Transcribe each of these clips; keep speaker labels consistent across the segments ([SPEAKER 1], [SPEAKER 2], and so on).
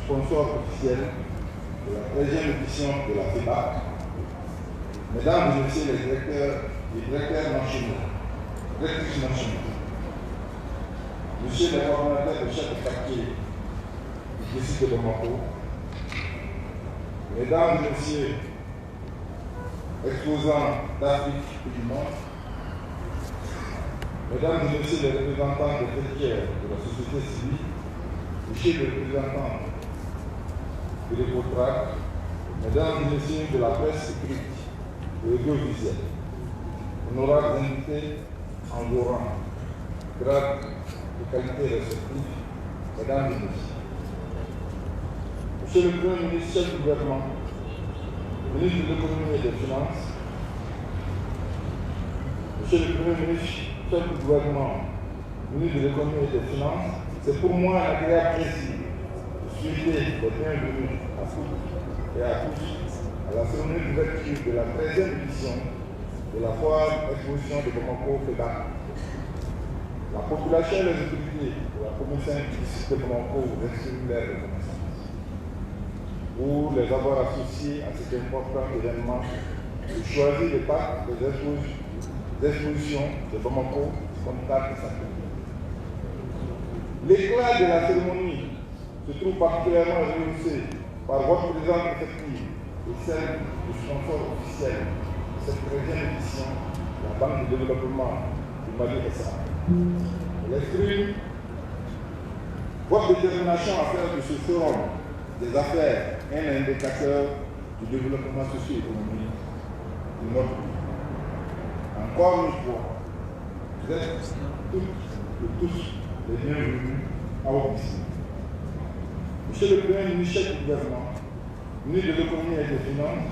[SPEAKER 1] sponsor officiel de la 13e édition de la FEBAC, mesdames et messieurs les directeurs nationaux, directrices nationaux, monsieur le coordonnateur de chaque quartier du district de Bamako, mesdames et messieurs, exposants d'Afrique et du monde, mesdames et messieurs les représentants des héritiers de la société civile, messieurs les représentants de l'Écotrac, mesdames et messieurs de la presse écrite et audiovisuelle, honorables invités en vos rangs, grades et qualités respectives, mesdames et messieurs. Monsieur le Premier ministre, chef du gouvernement, ministre de l'économie et des finances, monsieur le Premier ministre, chef du gouvernement, ministre de l'économie et des finances, c'est pour moi un agréable plaisir de souhaiter les bienvenus à toutes et à tous à la cérémonie d'ouverture de la 13e édition de la foire exposition de Bamako FEBAC. La population et les autorités de la commune 5 du district de Bamako vous expriment leur reconnaissance pour les avoir associés à cet important événement et choisir de part des expositions de Bamako comme carte de santé. L'éclat de la cérémonie se trouve particulièrement rehaussé par votre présence effective et celle du sponsor officiel de cette 13e édition, la Banque de développement du Mali SA. Elle exprime votre détermination à faire de ce forum des affaires un indicateur du développement socio-économique de notre pays. Encore une fois, vous êtes toutes et tous les bienvenus à Opissi. Monsieur le Premier ministre, chef du gouvernement, ministre de l'économie et des finances,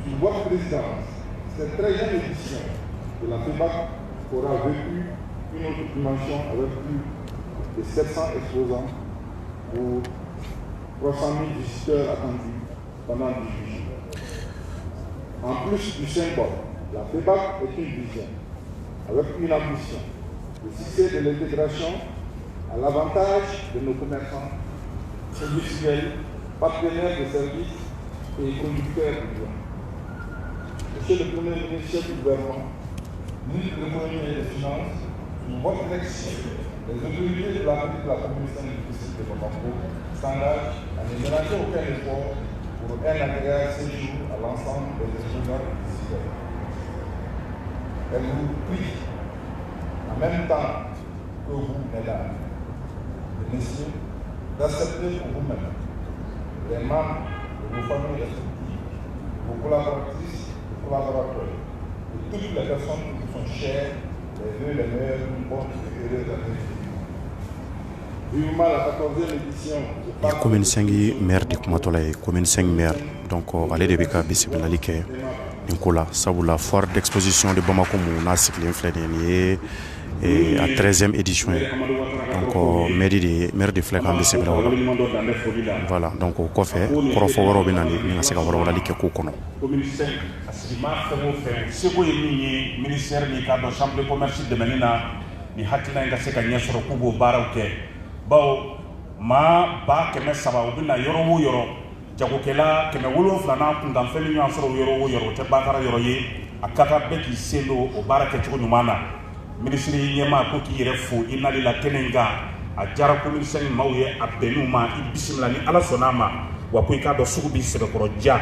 [SPEAKER 1] sous votre présidence, cette 13e édition de la FEBAC aura vécu une autre dimension avec plus de 700 exposants pour 300 000 visiteurs attendus pendant 18 jours. En plus du symbole, la FEBAC est une vision avec une ambition, le succès de l'intégration à l'avantage de nos commerçants, industriels, partenaires de services et conducteurs de biens. Monsieur le Premier ministre, chef du gouvernement, ministre de l'économie et des finances, sous votre direction, les autorités de la commune 5 du district de Bamako s'engagent à ne ménager aucun effort pour un agréable séjour à l'ensemble des exposants ici. Elle vous prie, en même temps que vous, mesdames et messieurs, d'accepter pour vous-même les membres de vos familles respectives, vos collaboratrices et collaborateurs, et toutes les personnes qui vous sont chères, les vœux les meilleurs d'une bonne et heureuse année. Vivement la 14e édition.
[SPEAKER 2] Commune 5 maire de Kumatolay, commune 5 maire, donc allez de Bika Bissibilike, Nkola, Saboula, foire d'exposition de Bamako Mouna, cycle inflédénier, et à 13e édition. Donc, maire de Flek Ambissibila. Voilà, donc, au Kofe, Koroforo Benani, Ninaseka Warolali Kokono.
[SPEAKER 3] Commune 5, ministère de la Chambre de commerce de Menina, ni hakina ingaseka nyesoro kubo barauke. Bao, ma ba keme saba ubina yoro yoro. Jagokela keme wolo flana kundamfeli nyansoro yoro te bakara yoro ye akata beki sendo o barake chiko nyumana. Ministre nyema ko ki yere fo inali la kenenga a jara commune 5 mawye abenuma ibisimla ni ala sonama wa ko ikado sugubi sebe koroja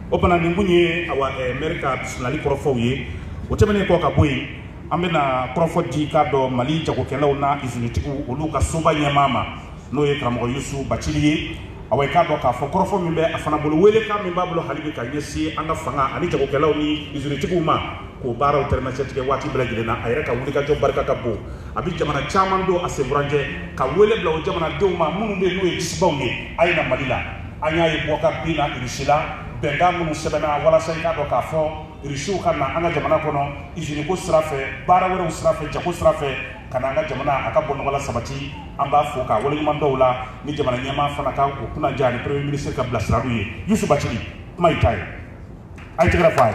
[SPEAKER 3] opana ningunye awa america bisimlali korofo ye o temene ko ka boyi amena korofo di kado mali jago kelaw na izinitiku oluka soba nyemama no ye kramo yusu bachiliye awa ikado ka fo korofo mimbe afana bolo wele ka mimba bolo halibi ka nyesi anga fanga ani jago kelaw ni izinitiku ma ko bara o terma cetike wati blagile na ayra ka wulika jo barka ka bo abi jamana chaman do asevranje ka wele bla o jamana do ma munu be no e disbawge ayna malila anya e boka bina irisila benga munu sebena wala sai ka do ka fo irishu kana anga jamana kono izini ko strafe bara wala strafe jako strafe kana anga jamana akabo no wala sabati amba fo ka wala nyuma dowla ni jamana nyama fana ka ko kuna jani premier ministre ka blasrabu ye Youssou Bathily mai tay ay tigra fay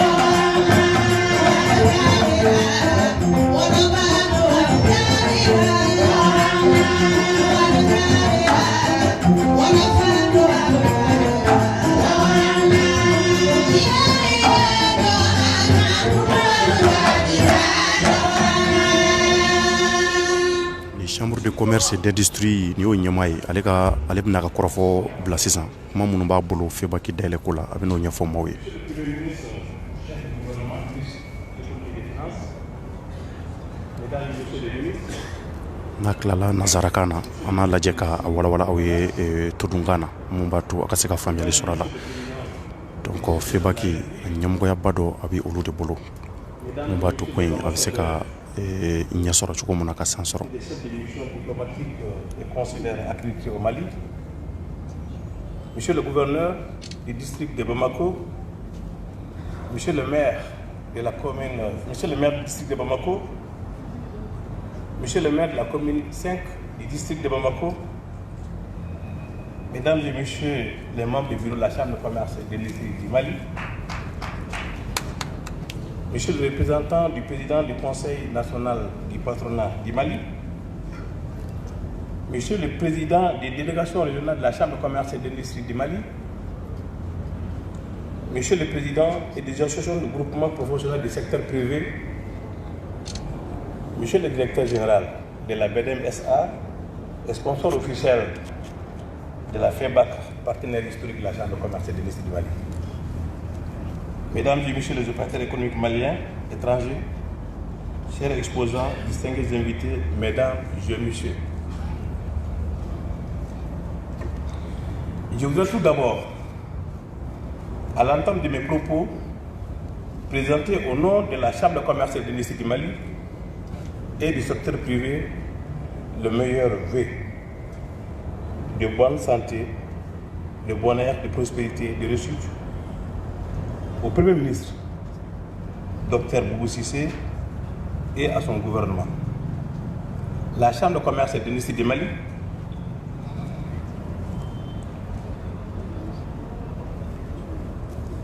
[SPEAKER 4] Bye.
[SPEAKER 2] commerce et d'industrie ni y'o ɲɛmaa ye ale bɛna ka kɔrɔfɔ bila sisan kuma minnu b'a bolo FEBAC dayɛlɛ ko la a bɛ n'o ɲɛfɔ maaw ye. n'a tilala nazarakan na an b'a lajɛ ka walawala aw ye todunkan na mun b'a to a ka se ka faamuyali sɔrɔ a la. donc FEBAC ɲɛmɔgɔyaba dɔ a bɛ olu de bolo mun b'a to ko in a bɛ se ka ɲɛ sɔrɔ cogo min na ka san sɔrɔ.
[SPEAKER 4] Monsieur le gouverneur du district de Bamako, Monsieur le maire de la commune, Monsieur le maire du district de Bamako, Monsieur le maire de la commune 5 du district de Bamako, Mesdames et Messieurs les membres du bureau de la Chambre de commerce et d'industrie du Mali, Monsieur le représentant du président du Conseil national du patronat du Mali, Monsieur le président des délégations régionales de la Chambre de commerce et d'industrie du Mali, Monsieur le président et des associations de groupement professionnel du secteur privé, Monsieur le directeur général de la BDM SA et sponsor officiel de la FEBAC, partenaire historique de la Chambre de commerce et d'industrie du Mali, Mesdames et Messieurs les opérateurs économiques maliens, étrangers, chers exposants, distingués invités, Mesdames et Messieurs, je voudrais tout d'abord, à l'entame de mes propos, présenter au nom de la Chambre de commerce et d'industrie du Mali et du secteur privé le meilleur vœu de bonne santé, de bonheur, de prospérité, de réussite au Premier ministre, Dr Boubou Cissé, et à son gouvernement. La Chambre de commerce et d'industrie du Mali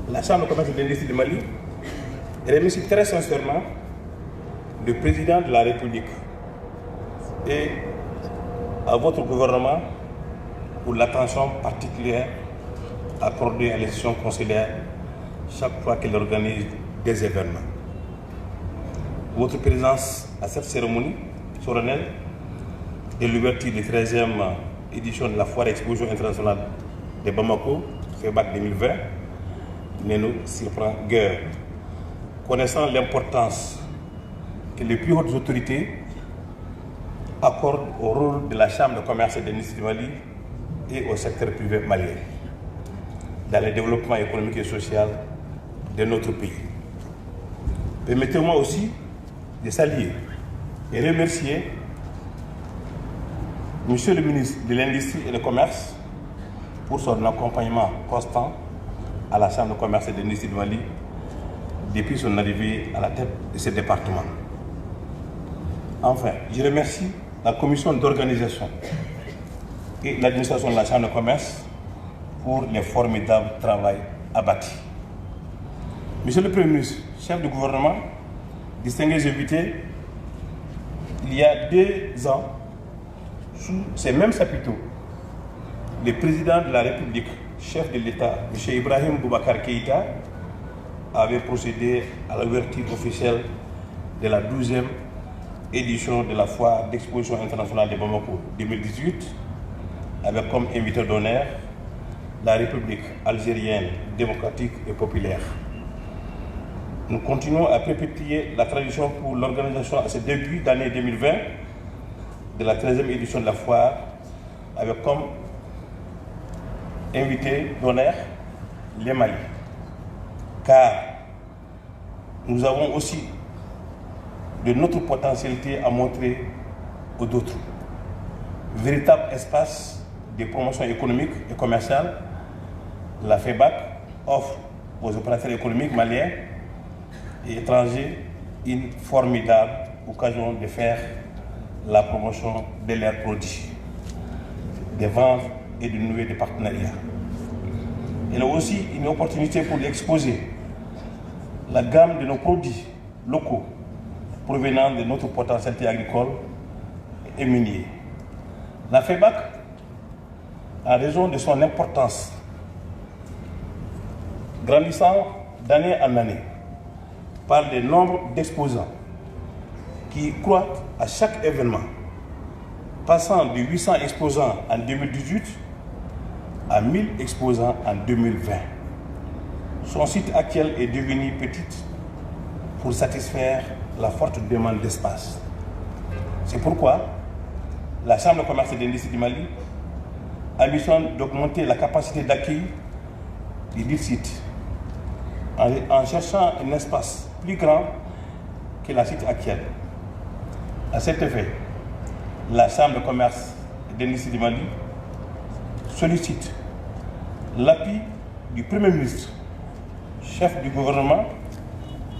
[SPEAKER 4] du Mali remercie très sincèrement le président de la République et à votre gouvernement pour l'attention particulière accordée à l'institution consulaire chaque fois qu'elle organise des événements. Votre présence à cette cérémonie solennelle de l'ouverture de la 13e édition de la Foire Exposition internationale de Bamako, FEBAC 2020, ne nous surprend guère, connaissant l'importance que les plus hautes autorités accordent au rôle de la Chambre de commerce et d'industrie du Mali et au secteur privé malien dans le développement économique et social de notre pays. Permettez-moi aussi de saluer et remercier Monsieur le ministre de l'Industrie et du Commerce pour son accompagnement constant à la Chambre de commerce et d'industrie du Mali depuis son arrivée à la tête de ce département. Enfin, je remercie la commission d'organisation et l'administration de la Chambre de commerce pour les formidables travail abattu. Monsieur le Premier ministre, chef du gouvernement, distingués invités, il y a 2 ans, sous ces mêmes chapiteaux, le président de la République, chef de l'État, M. Ibrahim Boubacar Keïta, avait procédé à l'ouverture officielle de la 12e édition de la Foire d'Exposition internationale de Bamako 2018, avec comme invité d'honneur la République algérienne démocratique et populaire. Nous continuons à perpétuer la tradition pour l'organisation à ce début d'année 2020 de la 13e édition de la Foire, avec comme invité d'honneur les Mali. Car nous avons aussi de notre potentialité à montrer aux autres. Véritable espace de promotion économique et commerciale, la FEBAC offre aux opérateurs économiques maliens et étrangers une formidable occasion de faire la promotion de leurs produits, de vendre et de nouer des partenariats. Elle a aussi une opportunité pour exposer la gamme de nos produits locaux provenant de notre potentialité agricole et minier. La FEBAC, en raison de son importance, grandissant d'année en année, par le nombre d'exposants qui croît à chaque événement, passant de 800 exposants en 2018 à 1000 exposants en 2020. Son site actuel est devenu petit pour satisfaire la forte demande d'espace. C'est pourquoi la Chambre de commerce et d'industrie du Mali ambitionne d'augmenter la capacité d'accueil du dit site en cherchant un espace plus grand que la site actuelle. À cet effet, la Chambre de commerce et d'industrie du Mali sollicite l'appui du Premier ministre, chef du gouvernement,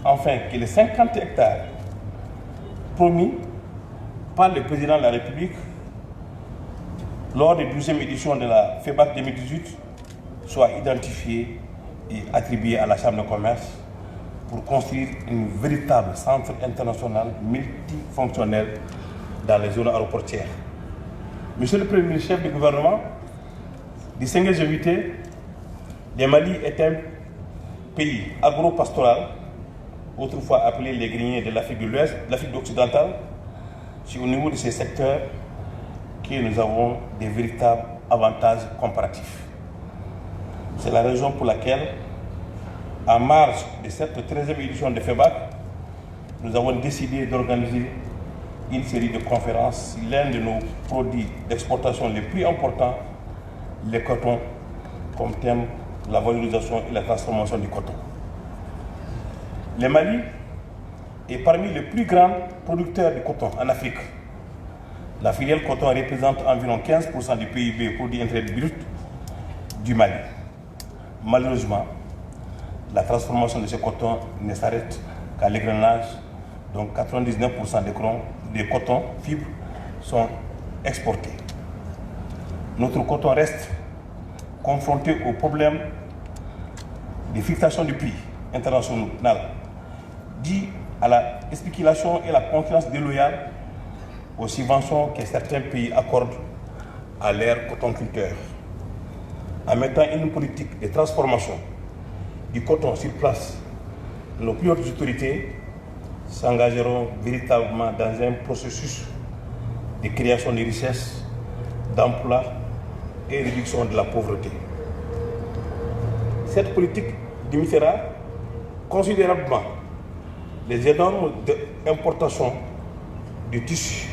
[SPEAKER 4] afin que les 50 hectares promis par le président de la République lors de la 12e édition de la FEBAC 2018 soient identifiés et attribués à la Chambre de commerce pour construire un véritable centre international multifonctionnel dans les zones aéroportières. Monsieur le Premier ministre, chef du gouvernement, distingués invités, le Mali est un pays agro-pastoral, autrefois appelé les greniers de l'Afrique de l'Ouest, de l'Afrique occidentale. C'est au niveau de ces secteurs que nous avons des véritables avantages comparatifs. C'est la raison pour laquelle, en marge de cette 13e édition de FEBAC, nous avons décidé d'organiser une série de conférences sur l'un de nos produits d'exportation les plus importants, le coton, comme thème la valorisation et la transformation du coton. Le Mali est parmi les plus grands producteurs de coton en Afrique. La filière coton représente environ 15% du PIB, produit intérieur brut du Mali. Malheureusement, la transformation de ce coton ne s'arrête qu'à l'égrenage, donc 99% des cotons fibres sont exportés. Notre coton reste confronté au problème de fixation du prix international dû à la spéculation et la concurrence déloyale aux subventions que certains pays accordent à leurs cotonculteurs. En mettant une politique de transformation du coton sur place, nos plus hautes autorités s'engageront véritablement dans un processus de création de richesses, d'emplois et réduction de la pauvreté. Cette politique limitera considérablement les énormes importations de tissus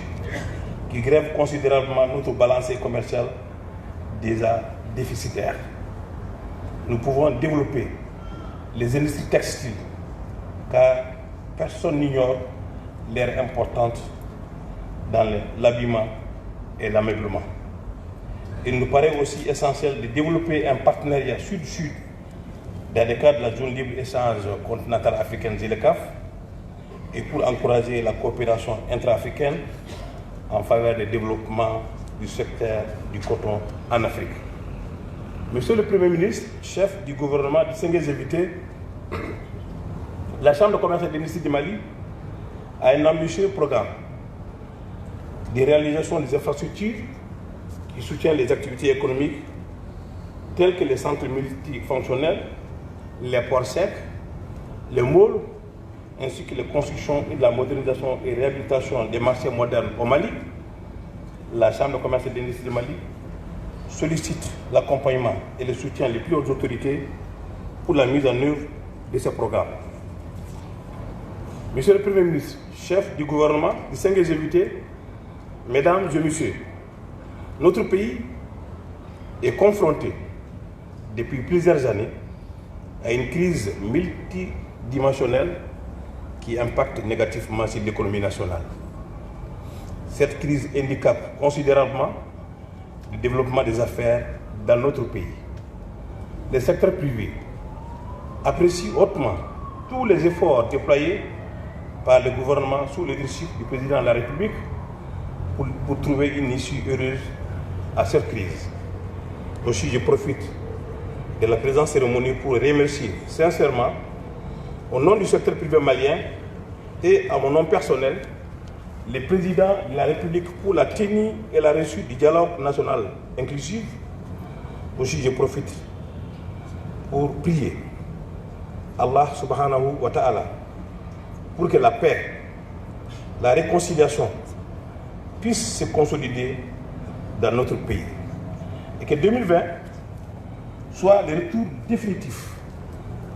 [SPEAKER 4] qui grèvent considérablement notre balance commerciale déjà déficitaire. Nous pouvons développer les industries textiles car personne n'ignore leur importance dans l'habillement et l'ameublement. Il nous paraît aussi essentiel de développer un partenariat sud-sud dans le cadre de la zone libre-échange continentale africaine ZLECAf et pour encourager la coopération intra-africaine en faveur du développement du secteur du coton en Afrique. Monsieur le Premier ministre, chef du gouvernement, distingués invités, la Chambre de commerce et d'industrie du Mali a un ambitieux programme de réalisation des infrastructures qui soutiennent les activités économiques telles que les centres multifonctionnels, les ports secs, les malls, ainsi que la construction et la modernisation et réhabilitation des marchés modernes au Mali. La Chambre de commerce et d'industrie du Mali sollicite l'accompagnement et le soutien des plus hautes autorités pour la mise en œuvre de ce programme. Monsieur le Premier ministre, chef du gouvernement, distingués invités, mesdames et messieurs, notre pays est confronté depuis plusieurs années à une crise multidimensionnelle qui impacte négativement sur l'économie nationale. Cette crise handicape considérablement le développement des affaires dans notre pays. Le secteur privé apprécie hautement tous les efforts déployés par le gouvernement sous le leadership du président de la République pour trouver une issue heureuse à cette crise. Aussi, je profite de la présente cérémonie pour remercier sincèrement, au nom du secteur privé malien et à mon nom personnel, le président de la République pour la tenue et la réussite du dialogue national inclusif. Aussi, je profite pour prier Allah subhanahu wa ta'ala pour que la paix, la réconciliation puisse se consolider dans notre pays. Et que 2020 soit le retour définitif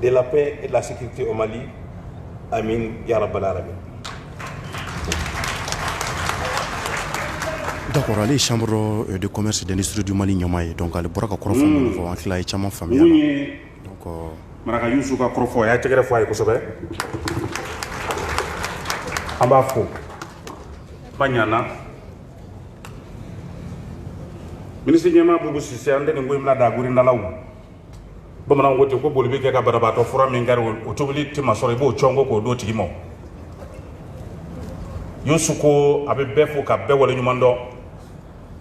[SPEAKER 4] de la paix et de la sécurité au Mali. Amin, ya Rabbal Alamin.
[SPEAKER 2] D'accord, allez, chambre de commerce et d'industrie du Mali Nyamaye. Donc, allez, Boraka Korofo, on va en Chama familial. Donc,
[SPEAKER 3] Maraka Youssou ka Korofo, ya tegere fo ay ko sobe. Amba fo. Banyana. Ministre Nyama Boubou Cissé ande ngoy mla da guri ndalaw. Bamanan wote ko bolbi ke ka barabato fura min gar o tobili ti masore bo chongo ko do tigimo. Youssou ko abe befo ka be wala nyumando.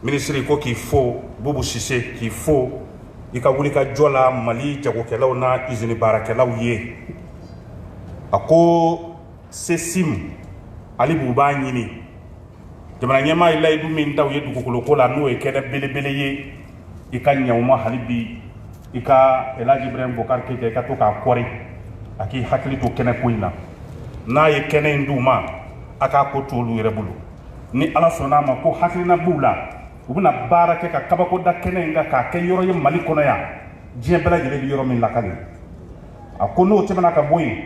[SPEAKER 3] Ministre ko qu'il faut Boubou Cissé qu'il faut ika wuli ka jola Mali jagokelaw na izini barakelaw ye ako sesim ali buba nyini jamana nyama ila idu min taw ye dugukolo ko la no e kene belebele ye ika nyawma halibi ika Elaji Ibrahim Bokar Keita ika to ka kori aki hakili to kene koina na ye kene nduma aka ko tolu rebulu ni ala sona ma ko hakilina bula ubuna bara ke ka kabako da kene nga ka ke yoro ye Mali kono ya je bela jele bi yoro min lakali akono tebana ka boyi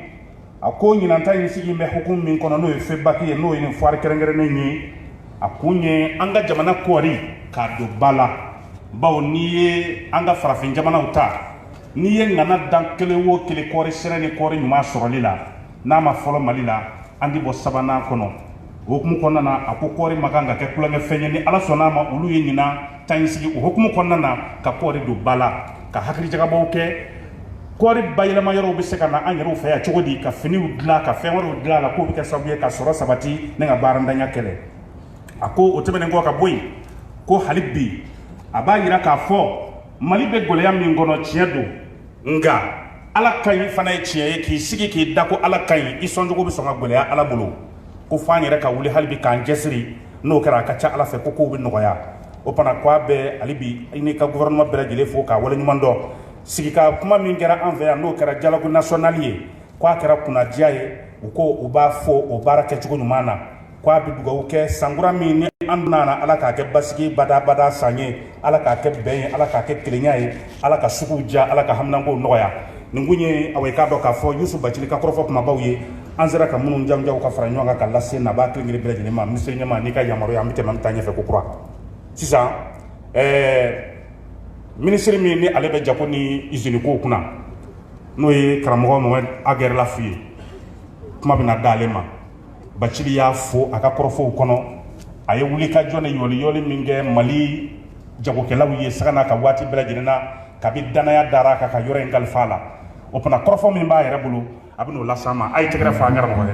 [SPEAKER 3] ako nyina nta yin sigi me hukum min kono no fe baki no yin foar kerengere ne nyi akunye anga jamana kori ka do bala bawo niye anga farafin jamana uta niye ngana dan kele wo kele kori sereni kori nyuma sorolila na ma folo Mali la andi bo sabana kono hukumu konnana ako kori maganga ke kulange fenye ni ala sonama ulu yenyina tansigi hukumu konnana ka kori do bala ka hakri jaga boke kori bayela mayoro be sekana anyero fa ya chogodi ka fini udla ka fenwaro udla la ko be ka sabuye ka soro sabati nenga baranda nya kele ako otebe ngo ka boy ko halibi abayira ka fo Mali be goleya min gono chiedo nga ala kayi fana e chie ki sigi ki dako ala kayi isonjogo be songa goleya ala bolo ko fanyere ka wuli halibi kan jesri no kera ka cha ala fe ko bi nogoya o pana kwa be alibi ini ka gouvernement bela jele fo ka wala nyumando sigi ka kuma min gera envers no kera dialogue nationalier kwa kera kuna diaye uko uba fo o barake chugo nyumana kwa bi duga uke sangura min ni andana ala ka ke basigi bada sanye ala ka ke ben ala ka ke kilenyaye ala ka sukuja ala ka hamnango nogoya ningunye aweka do ka fo Youssou Bachili ka korofo kuma bawye anzera ka munun jamjaw ka fara nyonga ka lasse na ba klingiri bela jini ma ministre nyama ni ka yamaro ya mite mam tanya fe ko kura sisa ministre mi ni ale be japoni izini ko kuna no yi karamo mo ager la fi kuma bina dalema Bachili ya fo aka korofo kono aye wuli ka jone yoli minge Mali jago kelaw ye sagana ka wati bela jini na kabi danaya daraka ka yore ngal fala opana korofo mi ba yere bulu abino la sama ay tegre fa ngara mo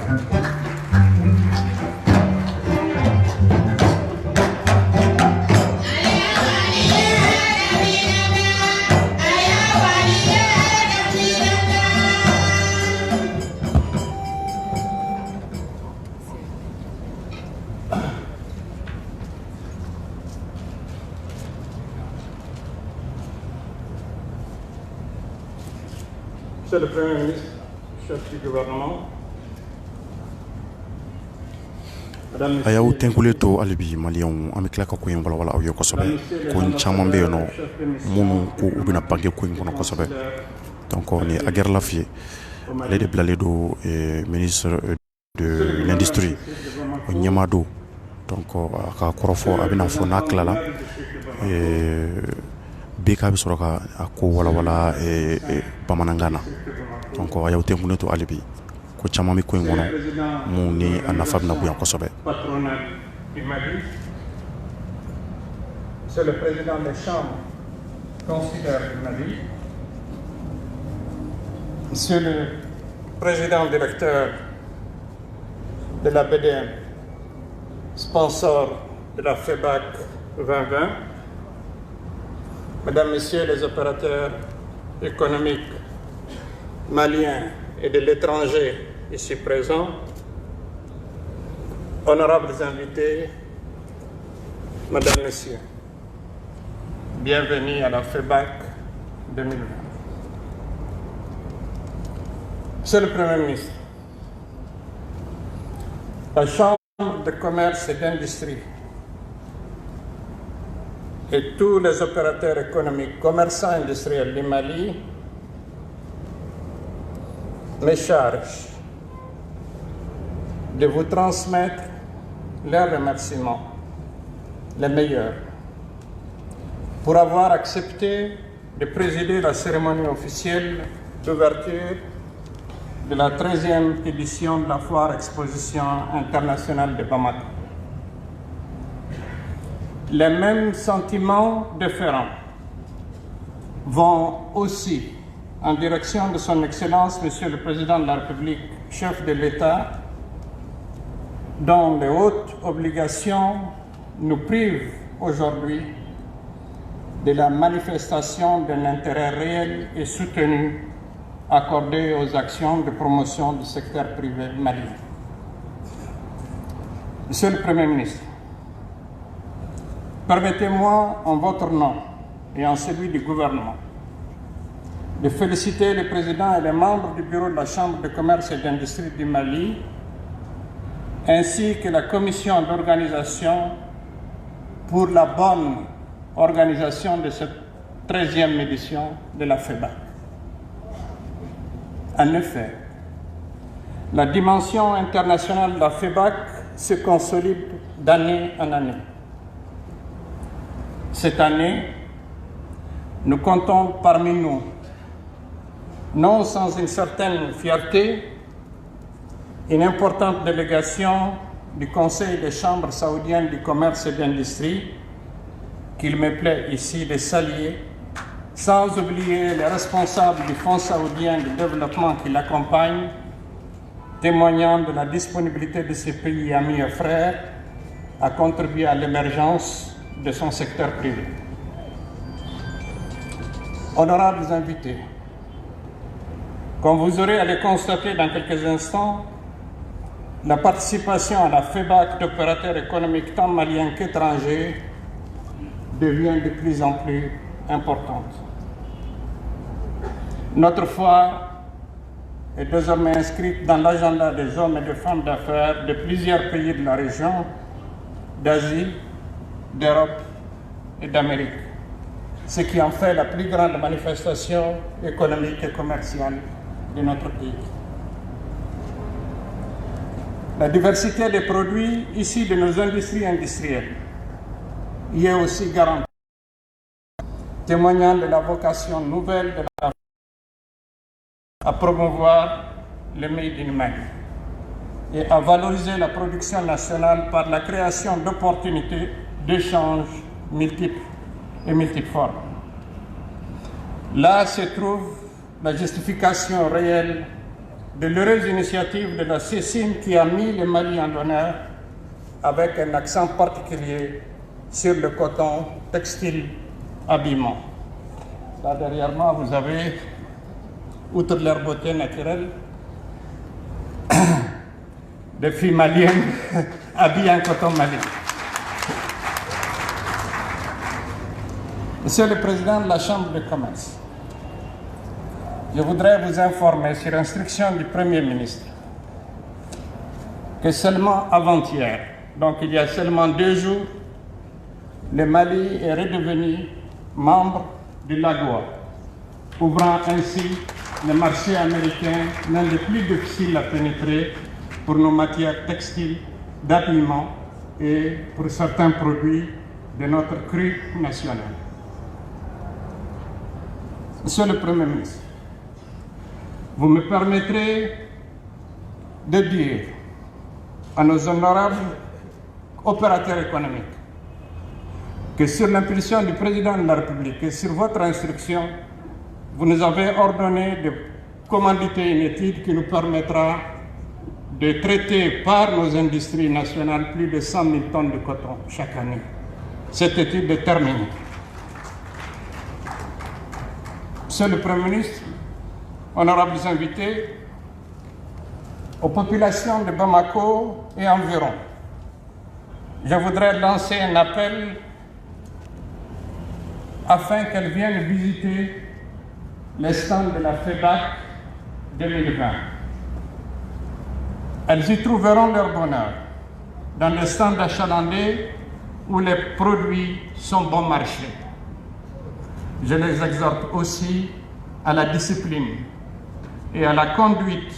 [SPEAKER 5] Monsieur le Premier ministre, chef du gouvernement,
[SPEAKER 2] ayaw tenkule to alibi malion amikla ka koyin wala aw yo kosobe ko chama be no munu ko ubina pagge ko ngono kosobe donc on est aguer la fie les de blale do ministre de l'industrie Nyamado donc ka korofo abina fo naklala beka bi soroka ko wala bamanangana donc ayaw tenkule to alibi ko chama mi ko ngono mu ni anafa na bu yankosobe
[SPEAKER 5] patronat du Mali. Monsieur le président des chambres consulaires du Mali, Monsieur le président directeur de la BDM, sponsor de la FEBAC 2020, Mesdames, Messieurs les opérateurs économiques maliens et de l'étranger ici présents, honorables invités, Mesdames, Messieurs, bienvenue à la FEBAC 2020. Monsieur le Premier ministre, la Chambre de commerce et d'industrie et tous les opérateurs économiques, commerçants et industriels du Mali, me charge de vous transmettre leurs remerciements, les meilleurs, pour avoir accepté de présider la cérémonie officielle d'ouverture de la 13e édition de la Foire Exposition internationale de Bamako. Les mêmes sentiments différents vont aussi en direction de son Excellence, Monsieur le Président de la République, chef de l'État, dont les hautes obligations nous privent aujourd'hui de la manifestation d'un intérêt réel et soutenu accordé aux actions de promotion du secteur privé malien. Monsieur le Premier ministre, permettez-moi en votre nom et en celui du gouvernement de féliciter le président et les membres du bureau de la Chambre de commerce et d'industrie du Mali, ainsi que la commission d'organisation pour la bonne organisation de cette 13e édition de la FEBAC. En effet, la dimension internationale de la FEBAC se consolide d'année en année. Cette année, nous comptons parmi nous, non sans une certaine fierté, une importante délégation du Conseil des chambres saoudiennes du commerce et d'industrie, qu'il me plaît ici de saluer, sans oublier les responsables du Fonds saoudien de développement qui l'accompagnent, témoignant de la disponibilité de ces pays amis et frères à contribuer à l'émergence de son secteur privé. Honorables invités, comme vous aurez à le constater dans quelques instants, la participation à la FEBAC d'opérateurs économiques tant maliens qu'étrangers devient de plus en plus importante. Notre foire est désormais inscrite dans l'agenda des hommes et des femmes d'affaires de plusieurs pays de la région, d'Asie, d'Europe et d'Amérique, ce qui en fait la plus grande manifestation économique et commerciale de notre pays. La diversité des produits issus de nos industries industrielles y est aussi garantie, témoignant de la vocation nouvelle de la à promouvoir le Made in Mali et à valoriser la production nationale par la création d'opportunités d'échanges multiples et multiformes. Là se trouve la justification réelle de l'heureuse initiative de la CECIM qui a mis le Mali en honneur avec un accent particulier sur le coton, textile, habillement. Là derrière moi, vous avez, outre leur beauté naturelle, des filles maliennes habillées en coton malien. Monsieur le Président de la Chambre de commerce, je voudrais vous informer sur instruction du Premier ministre que seulement avant-hier, donc il y a seulement 2 jours, le Mali est redevenu membre de l'AGOA, ouvrant ainsi le marché américain, l'un des plus difficiles à pénétrer pour nos matières textiles, d'habillement et pour certains produits de notre cru national. Monsieur le Premier ministre, vous me permettrez de dire à nos honorables opérateurs économiques que sur l'impulsion du Président de la République et sur votre instruction, vous nous avez ordonné de commanditer une étude qui nous permettra de traiter par nos industries nationales plus de 100 000 tonnes de coton chaque année. Cette étude est terminée. Monsieur le Premier ministre, honorables invités, aux populations de Bamako et environ, je voudrais lancer un appel afin qu'elles viennent visiter les stands de la FEBAC 2020. Elles y trouveront leur bonheur dans les stands achalandés où les produits sont bon marché. Je les exhorte aussi à la discipline et à la conduite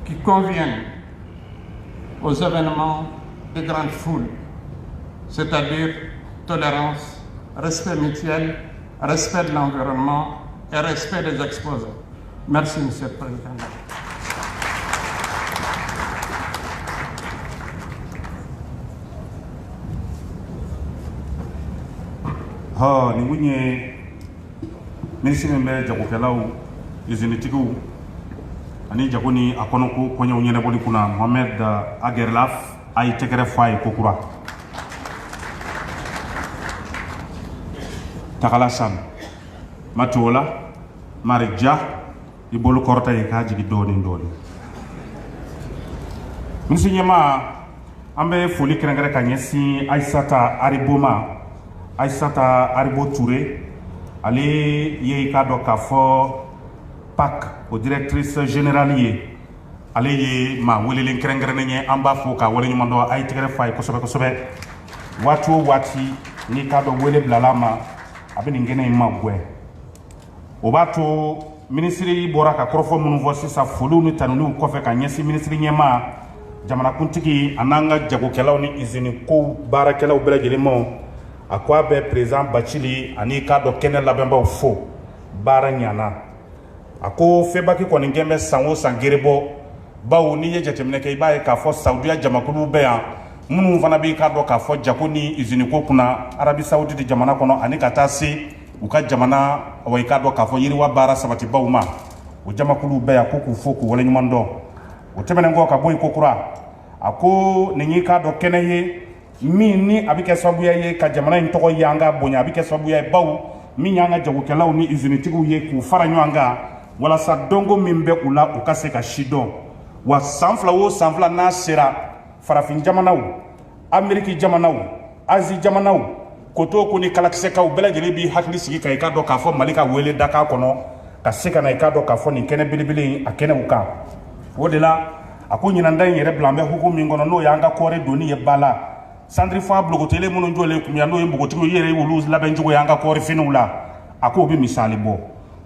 [SPEAKER 5] qui conviennent aux événements de grande foule, c'est-à-dire tolérance, respect mutuel, respect de l'environnement et respect des exposants. Merci, Monsieur le Président.
[SPEAKER 3] Ni wunye ministre min bɛ jagokɛlaw usine-tigiw ani jago ni a kɔnɔ ko kɔɲɛw ɲɛnɛbɔli kunna Mohamed Aguerlaf a ye tɛgɛrɛ fɔ a ye kokura Tagala San Matola Marija i bolo kɔrɔta ye k'a jigi dɔɔni dɔɔni ministre ɲɛma an bɛ foli kɛrɛnkɛrɛn ka ɲɛsin Aissata Aribo Touré, elle est PAC, au directrice générale, elle est ma welelin krengrene amba foka wele mando ay tigre fay ko sobe wati ni kado wele blalama abini ngene magwe obato ministry boraka krofo munu vosi sa folu ni tanunu ko fe ka nyesi ministry nyema jamana kuntigi ananga jago kelaw ni izini ko barakelaw belagelemo akwa be président Bachili ani kado kene labemba fo baranyana ako febaki ko ngembe sanwo sangerebo bawo ni ye jatemne ke baye ka fo Saudiya jamakulu be ya munu fana be ka do ka fo jakoni izini ko kuna Arabi Saoudite jamana kono ani kata se uka jamana way ka do ka fo yiri wa bara sabati bawma o jamakulu be ya ko ku fo ko wala nyumando o temene ngo ka boy ko kura ako ni ka do keneye mi ni abike sabu ye ka jamana ntoko yanga bonya abike sabu ye bawo mi nyanga jagokelaw ni izini tigu ye ku faranywanga wala sa dongo mimbe ula ukase ka shido wa sanfla na sera farafin jamanaw Ameriki jamanaw Azi jamanaw koto ko ni kalakse ka ubelagele bi hakli sigi ka ka do ka fo malika wele daka kono ka seka na ka do ka fo ni kene bilibili akene uka wodela akunyina ndan yere blambe hukumi ngono no yanga kore doni ye bala sandri fa blogotele muno njole kumyando ye mbogotiko yere wulu labenjugo yanga kore finula ako bi misali bo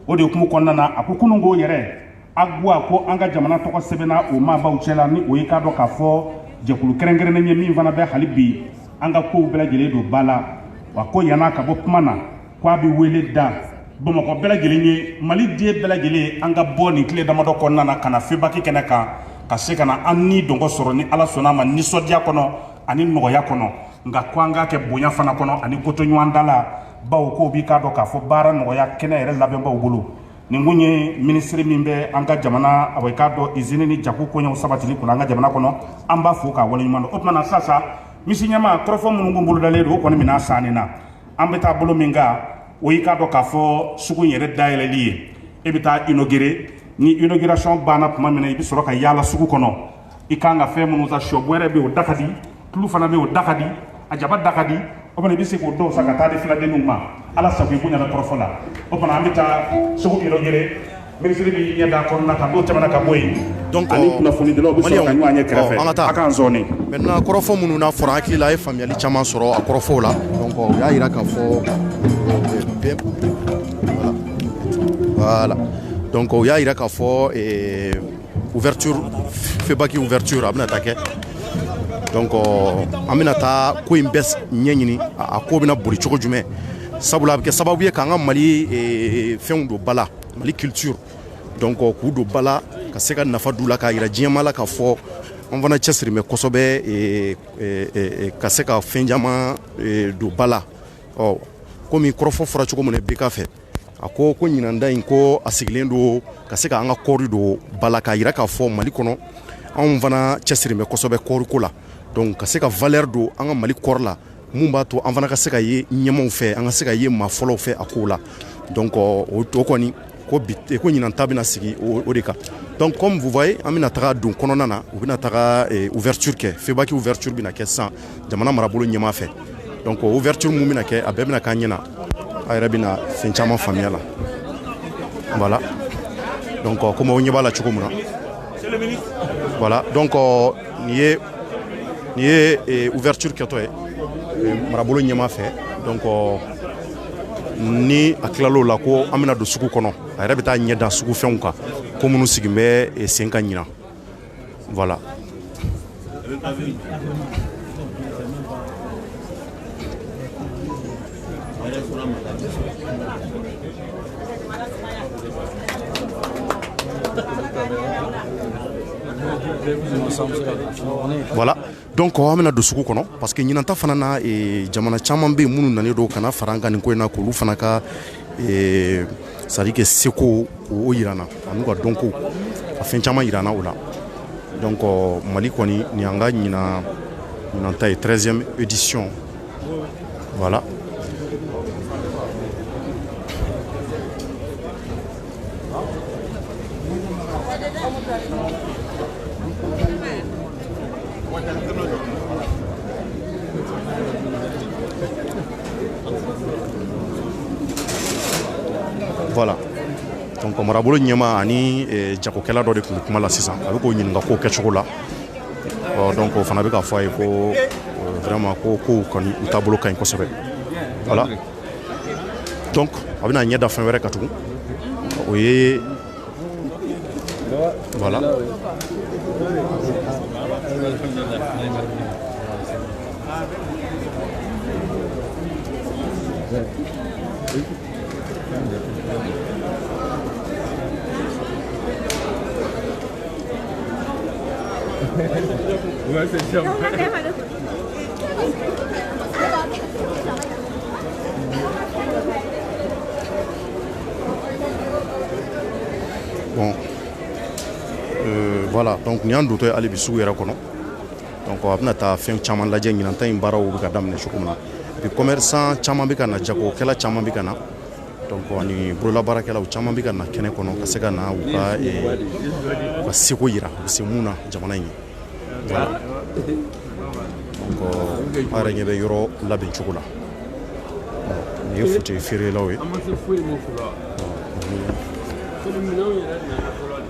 [SPEAKER 3] ode kumu konnana akukunungo yere agwa ko anga jamana to ko sebena o ma ba uchela ni o yika do ka fo jekulu kerengere ne mi vana be halibi anga ko bela gele do bala wa ko yana ka bo kumana kwa bi wele da bomo ko bela gele ni mali die bela gele anga boni kle dama do konnana kana febaki kenaka ka se kana anni dongo soro ni ala sona ma ni sodia kono ani noya kono nga kwanga ke bonya fana kono ani koto nywandala bawo ko bi ka do ka fo bara noya kene ere labemba ugulu ni ngunye ministre mimbe anga jamana aweka do izini ni jaku konya usabati kuna anga jamana kono amba fuka wala nyumando opmana sasa misinyama krofo mungu mbulu daledo ko ni mina sanina ambeta bolo minga oyika do ka fo sugu yere daile liye ebita inaugurer ni inauguration bana kuma mina ibi soroka yala sugu kono ikanga fe munu za shobwere be o dakadi tulu fana be o dakadi ajaba dakadi opana bisi ko do saka tade fila de numa ala sabu bunya na profola opana ambita sugu inaugurer ministre bi nyada ko na ka do temana ka boy donc ani kuna foni de lo bi so ka nyanya krefe akan zone
[SPEAKER 2] maintenant korofo munu na fora hakila e family chama soro akorofo la donc ya ira ka fo voilà donc ya ira ka fo ouverture febaki ouverture abna attaquer donc amina ta ko imbes nyenyini ako bina buri choko jume sabula ke sababu ye kanga mali fendo bala mali culture donc ku do bala ka seka nafa dula ka ira jemala ka fo on vana chesri me kosobe ka seka fenjama do bala oh komi krofo fora choko mone beka fe ako ko nyinanda inko asiglendo ka seka anga corridor bala ka ira ka fo mali kono on vana chesri me kosobe korikola donc ka seka valeur do anga mali korla mumba to on vana ka seka ye nyemon fe anga seka ye ma folo fe akola donc o to koni ko bit ko nyinanta bina sigi o deka donc comme vous voyez amina taga don kononana ou bina taga ouverture ke febaki ouverture bina ke sans jamana marabolo nyema fe donc ouverture mumina ke abebina kanyena ayra bina finchama familiala voilà donc comme on yeba la chukomuna voilà donc ni ouverture que toi marabolo ɲɛma fɛ donc ni a tilal'o la ko an bɛna don sugu kɔnɔ a yɛrɛ bɛ taa ɲɛ da sugu fɛnw kan ko minnu sigin bɛ sen ka ɲina voilà. Voilà, donc on bɛna don sugu kɔnɔ parce que ɲinanta fana na jamana caman bɛ yen minnu nalen don kana fara an kan nin ko in na k'olu fana ka c'est à dire que seko o yira n na ani ka dɔnko a fɛn caman yira n na o la donc Mali kɔni ni an ka ɲinanta ye 13e édition voilà. Voilà. Donc marabolo ɲɛma ani jagokɛla dɔ de tun bɛ kuma la sisan a bɛ k'o ɲininka kow kɛcogo la donc o fana bɛ k'a fɔ a ye ko vraiment ko kow kɔni u taabolo ka ɲi kosɛbɛ voilà. Donc a bɛna ɲɛ da fɛn wɛrɛ ka tugun o ye voilà. Bon, voilà, donc ni an dotɔ hali bi sugu yɛrɛ kɔnɔ donc a bɛna taa fɛn caman lajɛ ɲinanta in baaraw bɛ ka daminɛ cogo min na puis commerçant caman bɛ ka na jagokɛla caman bɛ ka na donc ani bololabaarakɛlaw caman bɛ ka na kɛnɛ kɔnɔ ka se ka na u ka seko yira u bɛ se mun na jamana in ye voilà. Donc a yɛrɛ ɲɛ bɛ yɔrɔ labɛn cogo la nin ye fauteuil feerelaw ye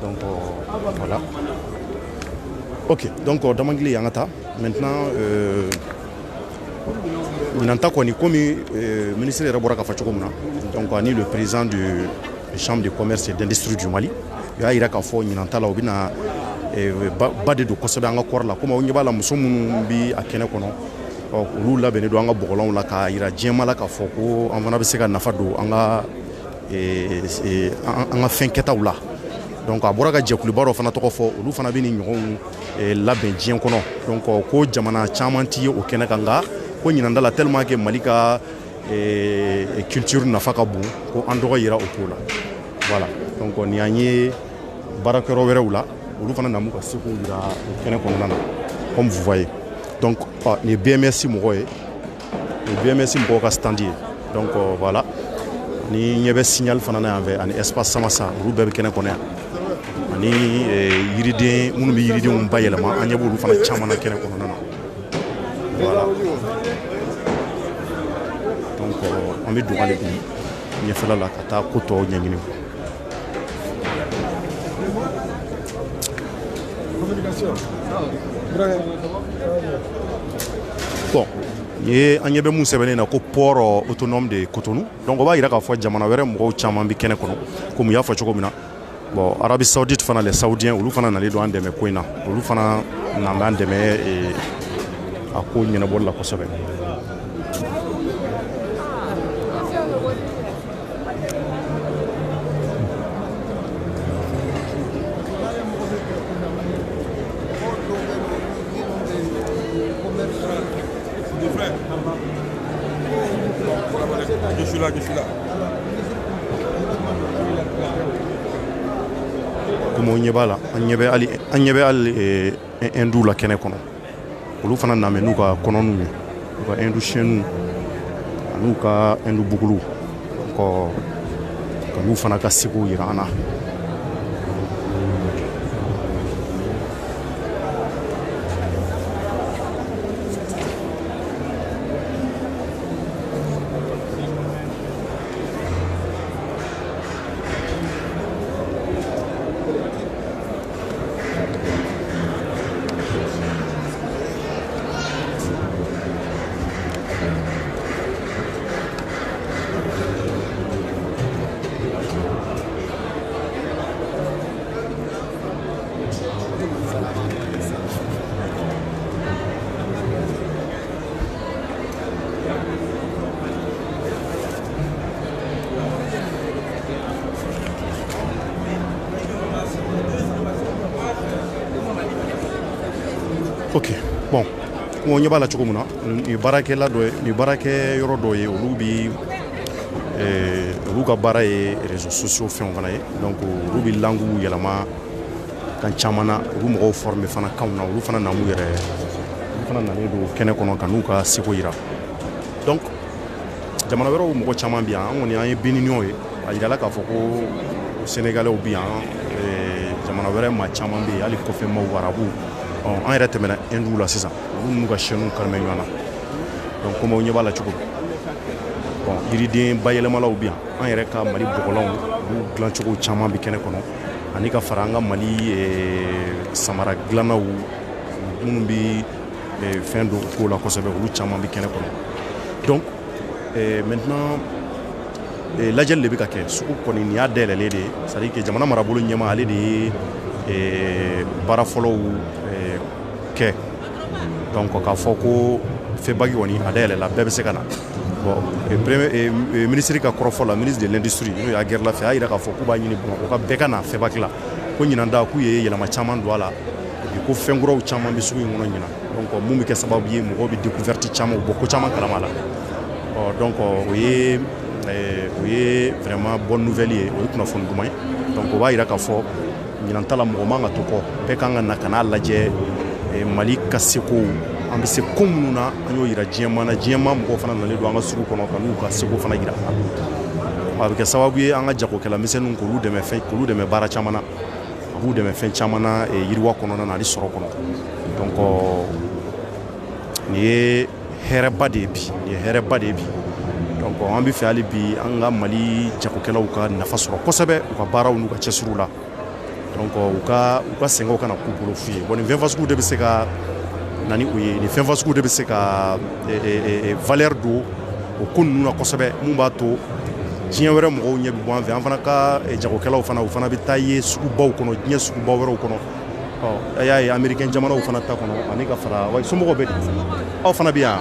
[SPEAKER 2] donc voilà. Ok, donc Damangili Yangata, maintenant ɲinanta kɔni komi ministre yɛrɛ bɔra ka fɔ cogo min na donc ani le président de chambre de commerce et d'industrie du Mali u y'a yira k'a fɔ ɲinanta la u bɛna ba de don kosɛbɛ an ka kɔɔri la komi aw ɲɛ b'a la muso minnu bɛ a kɛnɛ kɔnɔ olu labɛnnen don an ka bɔgɔlanw la k'a yira diɲɛma la k'a fɔ ko an fana bɛ se ka nafa don an ka fɛn kɛtaw la donc a bɔra ka jɛkuluba dɔ fana tɔgɔ fɔ olu fana bɛ nin ɲɔgɔnw labɛn diɲɛ kɔnɔ donc ko jamana caman tɛ ye o kɛnɛ kan nka ko ɲinanda la tellement que Mali ka culture nafa ka bon ko an dɔgɔ yira o ko la voilà. Donc ni an ye baarakɛyɔrɔ wɛrɛw la olu fana na mu ka seko yira o kɛnɛ kɔnɔna na comme vous voyez donc nin ye BMS mɔgɔ ye nin BMS mɔgɔw ka stand ye donc voilà ni ɲɛ bɛ signal fana na yan fɛ ani espace Samassa olu bɛɛ bɛ kɛnɛ kɔnɔ yan ani yiriden minnu bɛ yiridenw bayɛlɛma an ɲɛ b'olu fana caman na kɛnɛ kɔnɔna na voilà. Donc an bɛ don hali bi ɲɛfɛla la ka taa ko tɔw ɲɛɲini. Bon, ye an ɲɛ bɛ mun sɛbɛnnen na ko port autonome de Cotonou donc o b'a yira k'a fɔ jamana wɛrɛ mɔgɔw caman bɛ kɛnɛ kɔnɔ komi u y'a fɔ cogo min na bon Arabie Saoudite fana les Saoudiens olu fana nalen don an dɛmɛ ko in na olu fana nan b'an dɛmɛ a ko ɲɛnabɔli la kosɛbɛ.
[SPEAKER 6] Je suis là.
[SPEAKER 2] Comme on y va là, on y va aller Indou la kɛnɛ kɔnɔ olu fana namɛ n'u ka kɔnɔniw ye u ka Indou chien n'u ka Indou bugulu ka n'u fana ka seko yira an na. Ok, bon, on y va la chokomuna. Ni barake la do, ni barake yoro do ye olu bi olu ka baara ye réseaux sociaux fɛnw fana ye. Donc olu bi langue yɛlɛma kan caman na, olu mɔgɔw former fana kanw na, olu fana namu yɛrɛ olu fana nalen do kɛnɛ kɔnɔ ka n'u ka seko yira. Donc jamana wɛrɛw mɔgɔ caman bi yan, an kɔni an ye Béninois ye, a yirala k'a fɔ ko Sénégalais bi yan, jamana wɛrɛ maa caman bɛ yen hali kɔfɛ maaw arabu. An yɛrɛ tɛmɛna Hindu la sisan, olu n'u ka chaînes karimɛ ɲɔgɔn na. Donc comme ɲɛ b'a la cogo min. Bon yiriden bayɛlɛmalaw bi yan, an yɛrɛ ka Mali bɔgɔlanw olu dilancogo caman bi kɛnɛ kɔnɔ, ani ka fara an ka Mali samara dilannaw minnu bi fɛn dɔ k'o la kosɛbɛ, olu caman bi kɛnɛ kɔnɔ. Donc maintenant lajɛli de bɛ ka kɛ, sugu kɔni nin y'a dayɛlɛlen de ye, c'est à dire que jamana marabolo ɲɛma ale de ye baara fɔlɔw kɛ. Donc k'a fɔ ko febaki kɔni a dayɛlɛla bɛɛ bɛ se ka na. Bon ministre ka kɔrɔfɔ la, ministre de l'industrie n'o y'a gɛrɛ la fɛ, a yira k'a fɔ k'u b'a ɲini Bamakɔ ka bɛɛ ka na febaki la, ko ɲinan da k'u ye yɛlɛma caman don a la, ko fɛn kuraw caman bɛ sugu in kɔnɔ ɲinan. Donc mun bɛ kɛ sababu ye mɔgɔw bɛ découverte caman bɔ ko caman kalama la. Donc o ye vraiment bonne nouvelle ye, o ye kunnafoni duman ye. Donc o b'a yira k'a fɔ ɲinan ta la mɔgɔ man ka to kɔ, bɛɛ kan ka na ka n'a lajɛ Mali ka seko, an bɛ se ko minnu na an y'o yira diɲɛma na, diɲɛma mɔgɔw fana nalen don an ka sugu kɔnɔ ka n'u ka seko fana yira. A bɛ kɛ sababu ye an ka jagokɛla misɛnninw k'olu dɛmɛ baara caman na, a b'u dɛmɛ fɛn caman na yiriwa kɔnɔna na ani sɔrɔ kɔnɔ. Donc nin ye hɛrɛba de ye bi, nin ye hɛrɛba de ye bi. Donc an bɛ fɛ hali bi an ka Mali jagokɛlaw ka nafa sɔrɔ kosɛbɛ u ka baaraw n'u ka cɛsiriw la. Donc u ka sɛgɛnw kana k'u bolo fu ye. Bon nin fɛn fasugu de bɛ se ka na ni o ye, nin fɛn fasugu de bɛ se ka valeur don o ko ninnu na kosɛbɛ, mun b'a to diɲɛ wɛrɛ mɔgɔw ɲɛ bɛ bɔ an fɛ, an fana ka jagokɛlaw fana u fana bɛ taa ye sugubaw kɔnɔ, diɲɛ sugubaw wɛrɛw kɔnɔ. A y'a ye américain jamanaw fana ta kɔnɔ ani ka fara wa somɔgɔw bɛ di, aw fana bɛ yan,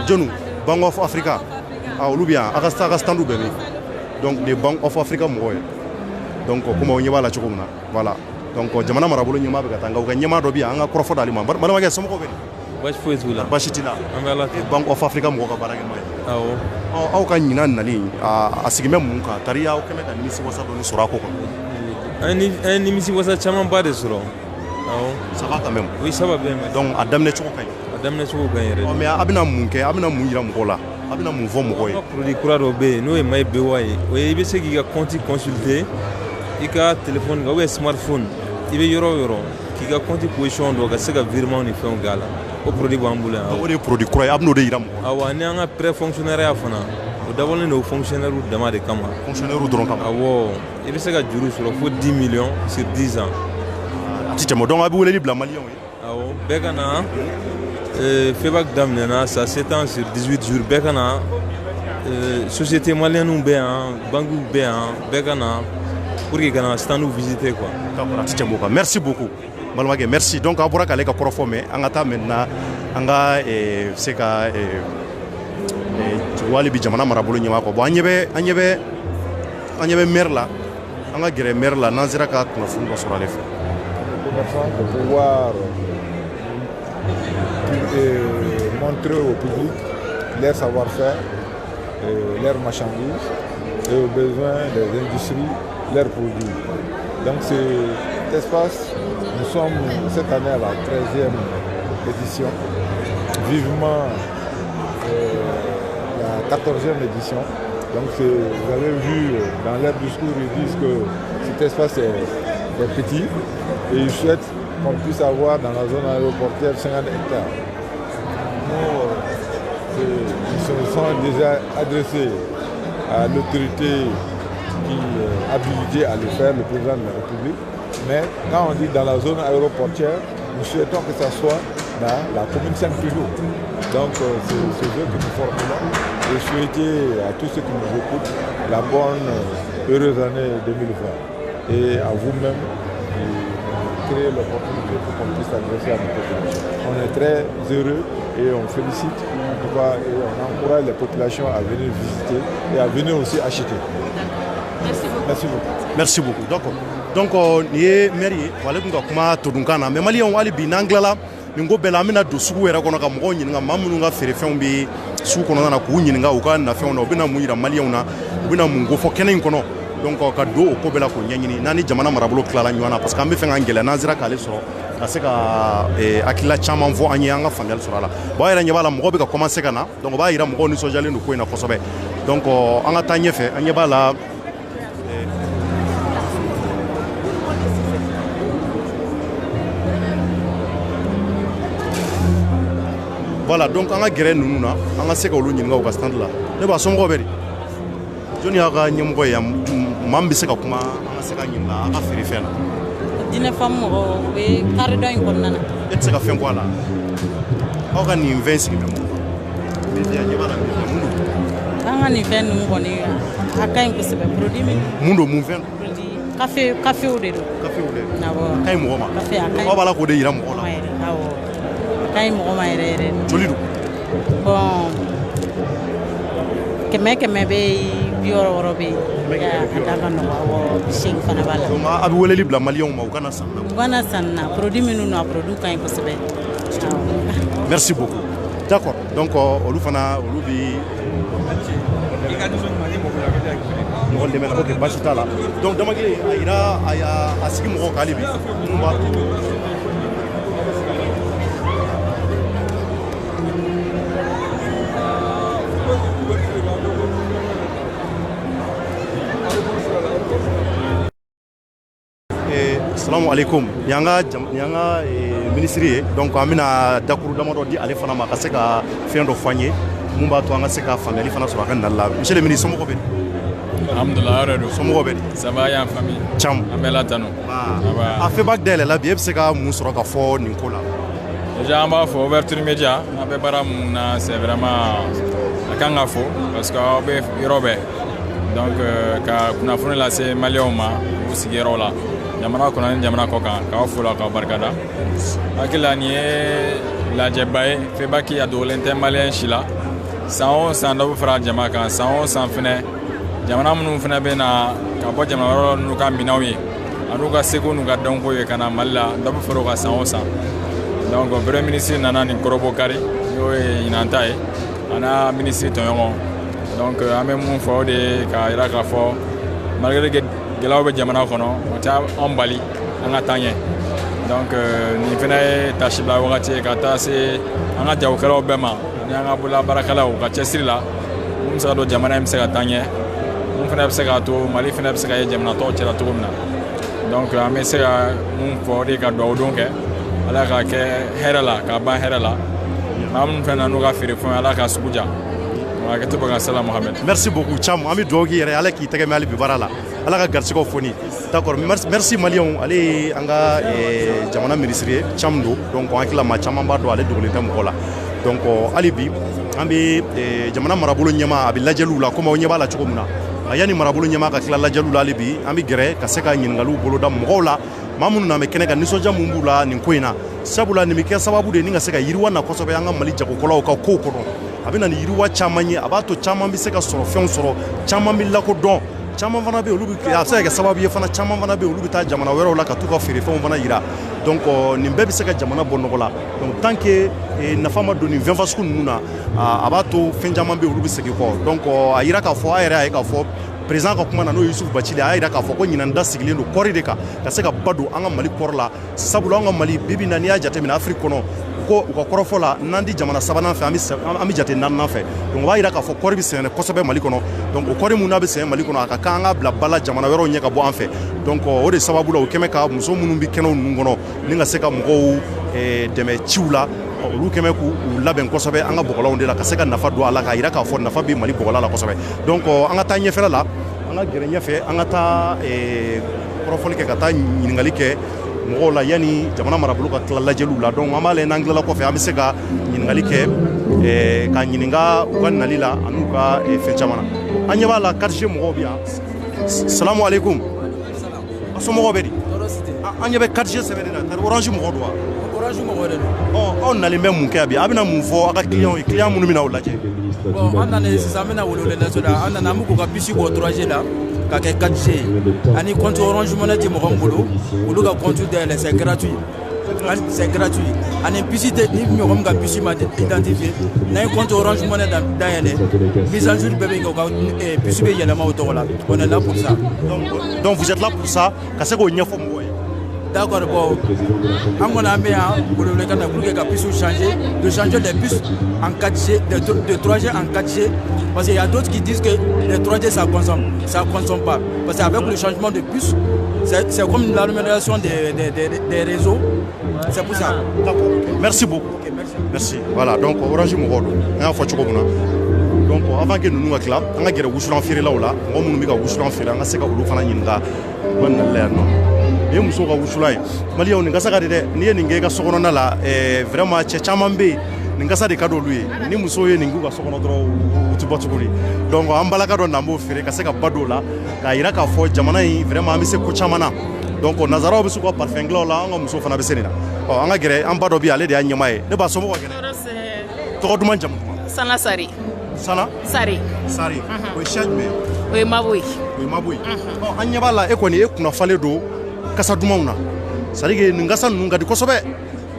[SPEAKER 2] jɔnni Bank of Africa, olu bɛ yan, a ka standu bɛɛ bɛ yen. Donc les Bank of Africa mɔgɔw ye. Donc comme on y va la cogo min na, voilà. Donc jamana marabolo ɲɛmaa bɛ ka taa, nka u ka ɲɛmaa dɔ bɛ yan, an ka kɔrɔfɔ d'ale ma. Balimakɛ somɔgɔw bɛ di?
[SPEAKER 6] Baasi foyi t'u la.
[SPEAKER 2] Baasi t'i la.
[SPEAKER 6] An bɛ Ala fo.
[SPEAKER 2] Bank of Africa mɔgɔ ka baarakɛma ye.
[SPEAKER 6] Awɔ.
[SPEAKER 2] Aw ka ɲinan nali a sigin bɛ mun kan? Tari aw kɛmɛ ka nimisiwasa dɔɔni sɔrɔ a ko kɔnɔ.
[SPEAKER 6] An ye nimisiwasa camanba de sɔrɔ. Awɔ.
[SPEAKER 2] Ça va quand même.
[SPEAKER 6] Oui, ça va bien.
[SPEAKER 2] Donc a daminɛ cogo ka ɲi.
[SPEAKER 6] A daminɛ cogo ka ɲi yɛrɛ.
[SPEAKER 2] Mais a bɛna mun kɛ? A bɛna mun yira mɔgɔw la? A bɛna mun fɔ mɔgɔw ye?
[SPEAKER 6] Produit kura dɔ bɛ yen n'o ye Mayi Bewa ye. O ye i bɛ se k'i ka compte consulter i ka téléphone kan ou bien smartphone. I bɛ yɔrɔ o yɔrɔ k'i ka compte position dɔn ka se ka virement ni fɛnw k'a la. O produit b'an bolo yan.
[SPEAKER 2] O de ye produit kura ye, a bɛn'o de yira mɔgɔw la.
[SPEAKER 6] Awɔ, ani an ka pré-fonctionnariat fana o dabɔlen don fonctionnaire dama de kama.
[SPEAKER 2] Fonctionnaire dɔrɔn kama.
[SPEAKER 6] Awɔ, i bɛ se ka juru sɔrɔ fo 10 millions sur 10 ans.
[SPEAKER 2] A ti tɛmɛ, donc a bɛ weleli bila maliyɛnw ye.
[SPEAKER 6] Awɔ, bɛɛ ka na febaki daminɛna ça s'étend sur 18 jours, bɛɛ ka na société malienne bɛ yan, banques bɛ yan, bɛɛ ka na pour que ka na stand visiter quoi.
[SPEAKER 2] D'accord, a ti tɛmɛ o kan. Merci beaucoup. Balimakɛ merci. Donc a bɔra k'ale ka kɔrɔfɔ mɛn, an ka taa maintenant an ka se ka wali bi jamana marabolo ɲɛmaa kɔ. Bon an ɲɛ bɛ maire la, an ka gɛrɛ maire la n'an sera ka kunnafoni dɔ sɔrɔ ale fɛ.
[SPEAKER 1] De pouvoir montrer au public leur savoir-faire, leurs marchandises et aux besoins des industries, leurs produits. Donc cet espace, nous sommes cette année à la 13e édition, vivement la 14e édition. Donc vous avez vu dans leur discours, ils disent que cet espace est petit et ils souhaitent qu'on puisse avoir dans la zone aéroportière 50 hectares. Nous se sont déjà adressés à l'autorité qui est habilitée à le faire, le président de la République. Mais quand on dit dans la zone aéroportière, nous souhaitons que ça soit dans la commune Saint-Cloud. Donc c'est eux que nous formulons et souhaiter à tous ceux qui nous écoutent la bonne, heureuse année 2020. Et à vous-même, créer l'opportunité pour qu'on puisse s'adresser à nos populations. On est très heureux et on félicite en tout cas et on encourage les populations à venir visiter et à venir aussi acheter.
[SPEAKER 2] Merci beaucoup. Merci beaucoup. D'accord. donc nin ye maire ye ale tun ka kuma todunkan na mais maliyɛnw hali bi n'an tilala nin ko bɛɛ la an bɛna don sugu yɛrɛ kɔnɔ ka mɔgɔw ɲininka maa minnu ka feerefɛnw bɛ sugu kɔnɔna na k'u ɲininka u ka nafɛnw na u bɛna mun yira maliyɛnw na u bɛna mun ko fɔ kɛnɛ in kɔnɔ donc ka don o ko bɛɛ la k'o ɲɛɲini n'an ni jamana marabolo tilala ɲɔgɔn na parce que an bɛ fɛ k'an gɛlɛya n'an sera k'ale sɔrɔ ka se ka hakilila caman fɔ an ye an ka faamuyali sɔrɔ a la bon a yɛrɛ ɲɛ b'a la mɔgɔw bɛ ka commencer ka na donc o b'a yira mɔgɔw nisɔndiyalen don ko in na kosɛbɛ donc an ka taa ɲɛfɛ an ɲɛ b'a la voilà donc an ka gɛrɛ ninnu na an ka se ka olu ɲininka u ka stand la ne b'a somɔgɔw bɛ di jɔnni y'a ka ɲɛmɔgɔ ye yan maa min bɛ se ka kuma an ka se ka ɲininka a ka feerefɛn na
[SPEAKER 7] diinɛ faamu mɔgɔ u bɛ karidɔn in kɔnɔna na
[SPEAKER 2] e tɛ se ka fɛn fɔ a la aw ka nin fɛn sigi bɛ mun media ɲɛ b'a la media mun don
[SPEAKER 7] an ka nin fɛn ninnu kɔni a ka ɲi kosɛbɛ produit min
[SPEAKER 2] mun don mun fɛn
[SPEAKER 7] kafe kafew de don
[SPEAKER 2] kafew de
[SPEAKER 7] awɔ
[SPEAKER 2] a ka ɲi mɔgɔ ma
[SPEAKER 7] kafe a ka ɲi
[SPEAKER 2] aw b'a la k'o de yira mɔgɔw la
[SPEAKER 7] awɔ a ka ɲi mɔgɔ ma yɛrɛ yɛrɛ
[SPEAKER 2] joli don
[SPEAKER 7] bon kɛmɛ bɛ yen 60 bɛ yen a da ka nɔgɔ awɔ 80 fana b'a la
[SPEAKER 2] donc a bɛ weleli bila maliyɛnw ma u kana san na
[SPEAKER 7] u kana san na produit minnu don a produit ka ɲi kosɛbɛ
[SPEAKER 2] merci beaucoup d'accord donc olu fana olu bɛ ɲɔgɔn dɛmɛ la ok basi t'a la donc Damakele a yira a sigi mɔgɔw kan hali bi minnu b'a to salamu alaikum ni an ka minisiri ye donc an bɛna dakuru damadɔ di ale fana ma ka se ka fɛn dɔ fɔ an ye mun b'a to an ka se ka faamuyali fana sɔrɔ a ka nali la monsieur le ministre somɔgɔw bɛ di
[SPEAKER 8] alhamdulillah yɛrɛ don
[SPEAKER 2] somɔgɔw bɛ di
[SPEAKER 8] ça va yan famille
[SPEAKER 2] cam
[SPEAKER 8] an bɛ latanu
[SPEAKER 2] a feedback dayɛlɛla bi e bɛ se ka mun sɔrɔ ka fɔ nin ko la
[SPEAKER 8] déjà an b'a fɔ ouverture média an bɛ baara mun na c'est vraiment a kan ka fɔ parce que aw bɛ yɔrɔ bɛɛ donc ka kunnafoni lase maliyɛnw ma u sigiyɔrɔ la jamana kɔnɔ ni jamana kɔ kan k'aw fo la k'aw barikada hakili la nin ye lajɛba ye feedback a dogolen tɛ maliyɛn si la san o san dɔ bɛ fara jama kan san o san fɛnɛ jamana minnu fɛnɛ bɛ na ka bɔ jamana wɛrɛw n'u ka minɛnw ye an'u ka seko n'u ka dɔnko ye ka na mali la dɔ bɛ fara o kan san o san donc premier ministre nana nin kɔrɔbɔ kari n'o ye ɲinan ta ye a n'a ministre tɔɲɔgɔn donc an bɛ mun fɔ o de ye k'a jira k'a fɔ malgré que gɛlɛyaw bɛ jamana kɔnɔ o tɛ an bali an ka taa ɲɛ donc nin fɛnɛ ye tasibila wagati ye ka taa se an ka jagokɛlaw bɛɛ ma ani an ka bolola baarakɛlaw ka cɛsiri la mun bɛ se ka don jamana in bɛ se ka taa ɲɛ mun fɛnɛ bɛ se k'a to mali fɛnɛ bɛ se ka ye jamana tɔw cɛla cogo min na donc an bɛ se ka mun fɔ o de ka dugawu don kɛ ala ka kɛ hɛrɛ la ka ban hɛrɛ la maa minnu fɛnɛ n'u ka feerefɛnw ala ka sugu ja
[SPEAKER 2] merci beaucoup Cham an bɛ dugawu k'i yɛrɛ ala k'i tɛgɛ mɛn hali bi baara la ala ka garisigɛw foni d'accord merci maliyɛnw ale ye an ka jamana minisiri ye Cham don donc an hakili la maa caman b'a dɔn ale dogolen tɛ mɔgɔ la donc hali bi an bɛ jamana marabolo ɲɛmaa a bɛ lajɛliw la komi aw ɲɛ b'a la cogo min na yanni marabolo ɲɛmaa ka tila lajɛliw la hali bi an bɛ gɛrɛ ka se ka ɲininkaliw boloda mɔgɔw la maa minnu na bɛ kɛnɛ kan nisɔndiya mun b'u la nin ko in na sabula nin bɛ kɛ sababu de ye ni ka se ka yiriwa na kosɛbɛ an ka mali jagokɛlaw ka kow kɔnɔ a bɛ na ni yiriwa caman ye a b'a to caman bɛ se ka sɔrɔ fɛnw sɔrɔ caman bɛ lakodɔn caman fana bɛ yen olu bɛ a bɛ se ka kɛ sababu ye fana caman fana bɛ yen olu bɛ taa jamana wɛrɛw la ka t'u ka feerefɛnw fana yira donc nin bɛɛ bɛ se ka jamana bɔ nɔgɔ la donc tant que nafa ma don nin fɛn fasugu ninnu na a b'a to fɛn caman bɛ yen olu bɛ segin kɔ donc a yira k'a fɔ a yɛrɛ y'a ye k'a fɔ président ka kuma na n'o ye Yusufu Bacili a y'a yira k'a fɔ ko ɲinan da sigilen don kɔɔri de kan ka se ka ba don an ka mali kɔɔri la sabula an ka mali bibi na n'i y'a jateminɛ Afiriki kɔnɔ ko u ka kɔrɔfɔ la n'an di jamana sabanan fɛ an bɛ jate naaninan fɛ donc o b'a yira k'a fɔ kɔɔri bɛ sɛnɛ kosɛbɛ mali kɔnɔ donc o kɔɔri mun n'a bɛ sɛnɛ mali kɔnɔ a ka kan an ka bila ba la jamana wɛrɛw ɲɛ ka bɔ an fɛ donc o de sababu la o kɛmɛ ka muso minnu bɛ kɛnɛw ninnu kɔnɔ ni ka se ka mɔgɔw dɛmɛ ciw la olu kɛmɛ k'u labɛn kosɛbɛ an ka bɔgɔlaw de la ka se ka nafa don a la k'a yira k'a fɔ nafa bɛ mali bɔgɔla la kosɛbɛ donc an ka taa ɲɛfɛla la an ka gɛrɛ ɲɛfɛ an ka taa kɔrɔfɔli kɛ ka taa ɲininkali kɛ mɔgɔw la yanni jamana marabolo ka tila lajɛliw la donc an b'a lajɛ n'an tilala kɔfɛ an bɛ se ka ɲininkali kɛ ka ɲininka u ka nali la ani u ka fɛn caman na an ɲɛ b'a la quartier mɔgɔw bɛ yan salamu aleykum a somɔgɔw bɛ di an ɲɛ bɛ quartier sɛbɛnni na tari orange mɔgɔ don wa
[SPEAKER 9] orange mɔgɔ de don
[SPEAKER 2] aw nalen bɛ mun kɛ bi a bɛna mun fɔ aw ka clients ye minnu bɛna aw lajɛ
[SPEAKER 9] bon an nana sisan an bɛna welewele laso la an nana an bɛ k'u ka bisi bɔ 3G la ka kɛ 4G ani compte Orange Money di mɔgɔ min bolo olu ka compte dayɛlɛ c'est gratuit. C'est gratuit. Ani puce ni mɔgɔ min ka puce ma identifié n'a ye compte Orange Money dayɛlɛ mise à jour bɛɛ bɛ kɛ o ka puce bɛ yɛlɛma o tɔgɔ la. On est là pour ça.
[SPEAKER 10] Donc vous êtes là pour ça ka se k'o ɲɛfɔ mɔgɔw ye.
[SPEAKER 9] D'accord, bon, on a mis pour le cas que puisse changer, de changer les puces en 4G, de 3G en 4G, parce qu'il y a d'autres qui disent que les 3G ça consomme pas. Parce qu'avec le changement de puce, c'est comme l'amélioration des réseaux, c'est pour ça.
[SPEAKER 10] D'accord, merci beaucoup.
[SPEAKER 9] Okay,
[SPEAKER 10] merci. Voilà, donc Orange Money, on a fait donc avant que nous nous acclamions, on a géré Wusulan Firi là ou là, on a mis Wusulan Firi, on a séqué Olu Fana Yinga, bonne l'air non. Et muso ka wusula ye mali yaw nin gasa ka de dɛ n'i ye nin kɛ I ka sokɔnɔna la vraiment cɛ caman bɛ yen nin gasa de ka d'olu ye ni muso ye nin k'u ka sokɔnɔ dɔrɔn u tɛ bɔ tuguni donc an balaka dɔ n'an b'o feere ka se ka ba don o la k'a yira k'a fɔ jamana in vraiment an bɛ se ko caman na donc nazaraw bɛ se ka parfum dilan o la an ka muso fana bɛ se nin na ɔ an ka gɛrɛ an ba dɔ bɛ yen ale de y'a ɲɛmaa ye ne b'a somɔgɔw ka gɛrɛ tɔgɔ duman jamu duman
[SPEAKER 11] Sana Sari.
[SPEAKER 10] Sana
[SPEAKER 11] Sari.
[SPEAKER 10] Sari o ye siya jumɛn ye
[SPEAKER 11] O ye Maboyi.
[SPEAKER 10] o ye Maboyi ɔ an ɲɛ b'a la e kɔni e kunna falen don kasa dumanw na c'est à dire que nin kasa ninnu ka di kosɛbɛ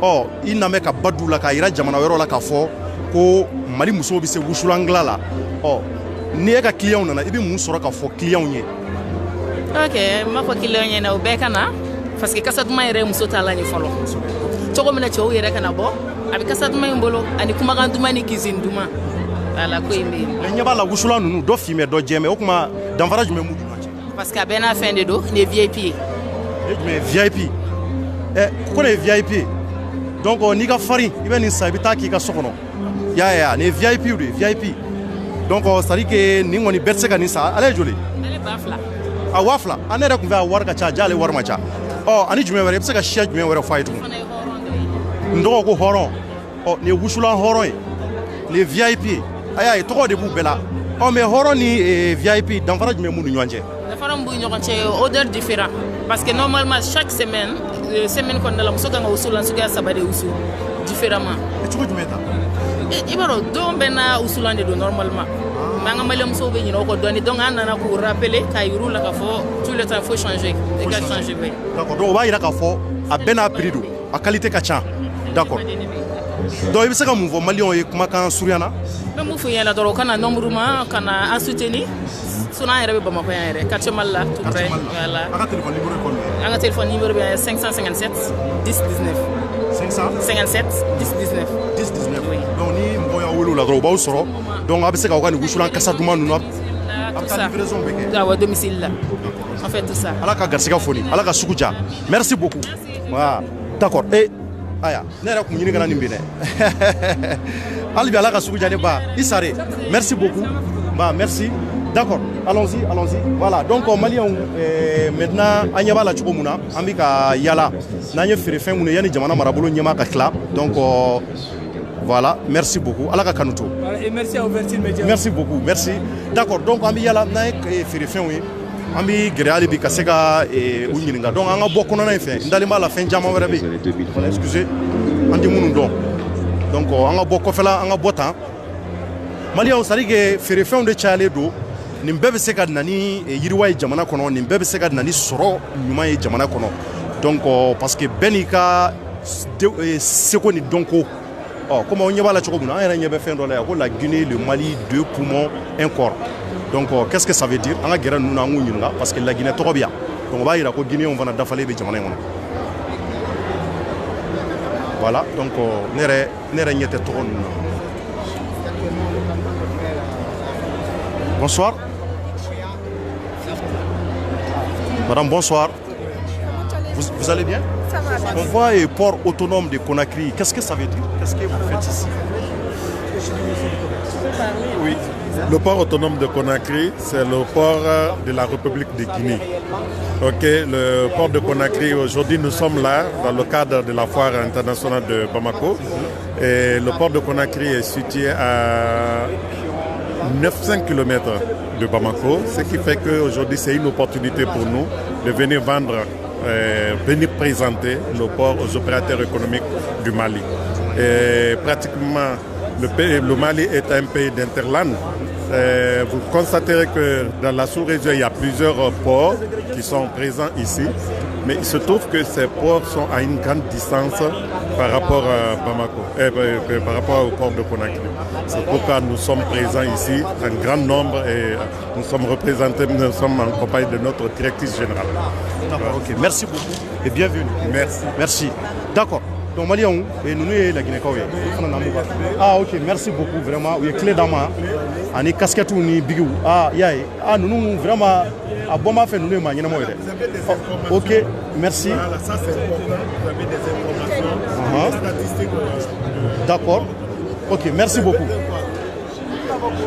[SPEAKER 10] ɔ I namɛ ka ba d'u la k'a yira jamana wɛrɛw la k'a fɔ ko Mali musow bɛ se wusulan dilan la ɔ ni e ka client nana I bɛ mun sɔrɔ k'a fɔ client ye.
[SPEAKER 11] Ok, n b'a fɔ client ɲɛna o bɛɛ ka na parce que kasa duman yɛrɛ ye muso taalan ye fɔlɔ cogo min na cɛw yɛrɛ ka na bɔ a bɛ kasa duman in bolo ani kumakan duman ni cuisine duman voilà ko in bɛ yen.
[SPEAKER 10] mais ɲɛ b'a la wusulan ninnu dɔ finmɛ dɔ jɛmɛ o tuma danfara jumɛn b'u ni ɲɔgɔn cɛ.
[SPEAKER 11] parce que a bɛɛ n'a fɛn de don nin ye VIP ye.
[SPEAKER 10] Mais VIP ko ne ye VIP ye donc n'i ka farin I bɛ nin san I bɛ taa k'i ka so kɔnɔ ya nin ye VIP de ye VIP donc c'est à dire que nin kɔni bɛɛ tɛ se ka nin san ale ye joli.
[SPEAKER 11] ale ba fila.
[SPEAKER 10] a wa fila ne yɛrɛ tun fɛ a wari ka ca ja ale wari ma ca ɔ ani jumɛn wɛrɛ I bɛ se ka siya jumɛn wɛrɛ fɔ a ye tuguni. n tɔgɔ ko hɔrɔn ɔ nin ye wusulan hɔrɔn ye nin ye VIP ye a y'a ye tɔgɔ de b'u bɛɛ la ɔ mais hɔrɔn ni VIP danfara jumɛn b'u ni ɲɔgɔn cɛ.
[SPEAKER 11] danfara min b'u ni ɲɔgɔn cɛ odeur différent parce que normalement chaque semaine kɔnɔna la muso kan ka wusulan suguya 3 de wusu différemment.
[SPEAKER 10] cogo jumɛn ta.
[SPEAKER 11] I b'a dɔn don bɛɛ n'a wusulan de don normalement mais an ka maliyɛn musow bɛ ɲinɛ o kɔ dɔɔni donc an nana k'u rappeler k'a yir'u la k'a fɔ tout le temps il faut changer i ka changer oui.
[SPEAKER 10] d'accord donc o b'a yira k'a fɔ a bɛɛ n'a prix don a qualité ka ca d'accord donc I bɛ se ka mun fɔ maliyɛnw ye kumakan surunya na.
[SPEAKER 11] n bɛ mun f'u ɲɛna dɔrɔn u ka na nombre ma ka na an soutenir sinon an yɛrɛ bɛ Bamakɔ yan yɛrɛ quartier Mali la tout près voilà.
[SPEAKER 10] a ka téléphone numéro ye combien.
[SPEAKER 11] an ka téléphone numéro bɛ 557 10 19. 557 10 19.
[SPEAKER 10] 10 19 oui. donc ni mɔgɔw y'aw wele o la dɔrɔn u b'aw sɔrɔ donc a bɛ se k'aw ka nin wusulan kasa duman ninnu a bɛ taa livraison bɛ kɛ.
[SPEAKER 11] awɔ domicile la on fait tout ça.
[SPEAKER 10] ala ka garisɛgɛ foni ala ka sugu ja merci beaucoup. voilà d'accord aya ne yɛrɛ tun ɲini kana nin bi dɛ hali bi ala ka sugu ja ne ba I Sare merci beaucoup ba merci d'accord allons-y voilà donc maliyɛnw maintenant an ɲɛ b'a la cogo min na an bɛ ka yala n'an ye feerefɛn minnu ye yanni jamana marabolo ɲɛmaa ka tila donc voilà merci beaucoup ala ka kanu to.
[SPEAKER 9] Et merci à Ouverture Média.
[SPEAKER 10] merci beaucoup merci d'accord donc an bɛ yala n'an ye feerefɛnw ye an bɛ gɛrɛ hali bi ka se ka u ɲininka donc an ka bɔ kɔnɔna in fɛ n dalen b'a la fɛn caman wɛrɛ bɛ yen voilà excusez an tɛ minnu dɔn donc an ka bɔ kɔfɛla an ka bɔ tan maliyɛnw c'est à dire que feerefɛnw de cayalen don nin bɛɛ bɛ se ka na ni yiriwa ye jamana kɔnɔ nin bɛɛ bɛ se ka na ni sɔrɔ ɲuman ye jamana kɔnɔ donc parce que bɛɛ n'i ka seko ni dɔnko comme aw ɲɛ b'a la cogo min na an yɛrɛ ɲɛ bɛ fɛn dɔ la yan ko la Guinée le Mali 2 poumons 1 corps donc qu'est-ce que ça veut dire an ka gɛrɛ ninnu na an k'u ɲininka parce que la Guinée tɔgɔ bɛ yan donc o b'a yira ko Guinéenw fana dafalen bɛ jamana in kɔnɔ voilà donc ne yɛrɛ ɲɛ tɛ tɔgɔ ninnu na. Bonsoir. Madame, bonsoir. Vous allez bien?
[SPEAKER 12] Ça va.
[SPEAKER 10] On voit un port autonome de Conakry. Qu'est-ce que ça veut dire? Qu'est-ce que vous faites ici?
[SPEAKER 13] Oui, le port autonome de Conakry, c'est le port de la République de Guinée. Ok, le port de Conakry, aujourd'hui nous sommes là dans le cadre de la foire internationale de Bamako. Et le port de Conakry est situé à 900 km de Bamako, ce qui fait qu'aujourd'hui c'est une opportunité pour nous de venir vendre, venir présenter nos ports aux opérateurs économiques du Mali. Et pratiquement le Mali est un pays d'interland. Vous constaterez que dans la sous-région, il y a plusieurs ports qui sont présents ici, mais il se trouve que ces ports sont à une grande distance par rapport à Bamako, par rapport au port de Conakry. C'est pourquoi nous sommes présents ici en grand nombre et nous sommes représentés, nous sommes en compagnie de notre directrice générale.
[SPEAKER 10] D'accord, ok. Merci beaucoup et bienvenue.
[SPEAKER 13] Merci.
[SPEAKER 10] Merci. D'accord. Donc Maliens, et nous la Guinée. Ah ok, merci beaucoup vraiment. Oui, clé d'ama. On est casquette ou ni bigou. Ah yaï. Ah nous vraiment à bon ma fait nous les maniens moi. Ok, merci.
[SPEAKER 13] Voilà, ça c'est important. Vous avez des informations statistiques.
[SPEAKER 10] D'accord. Ok, merci beaucoup.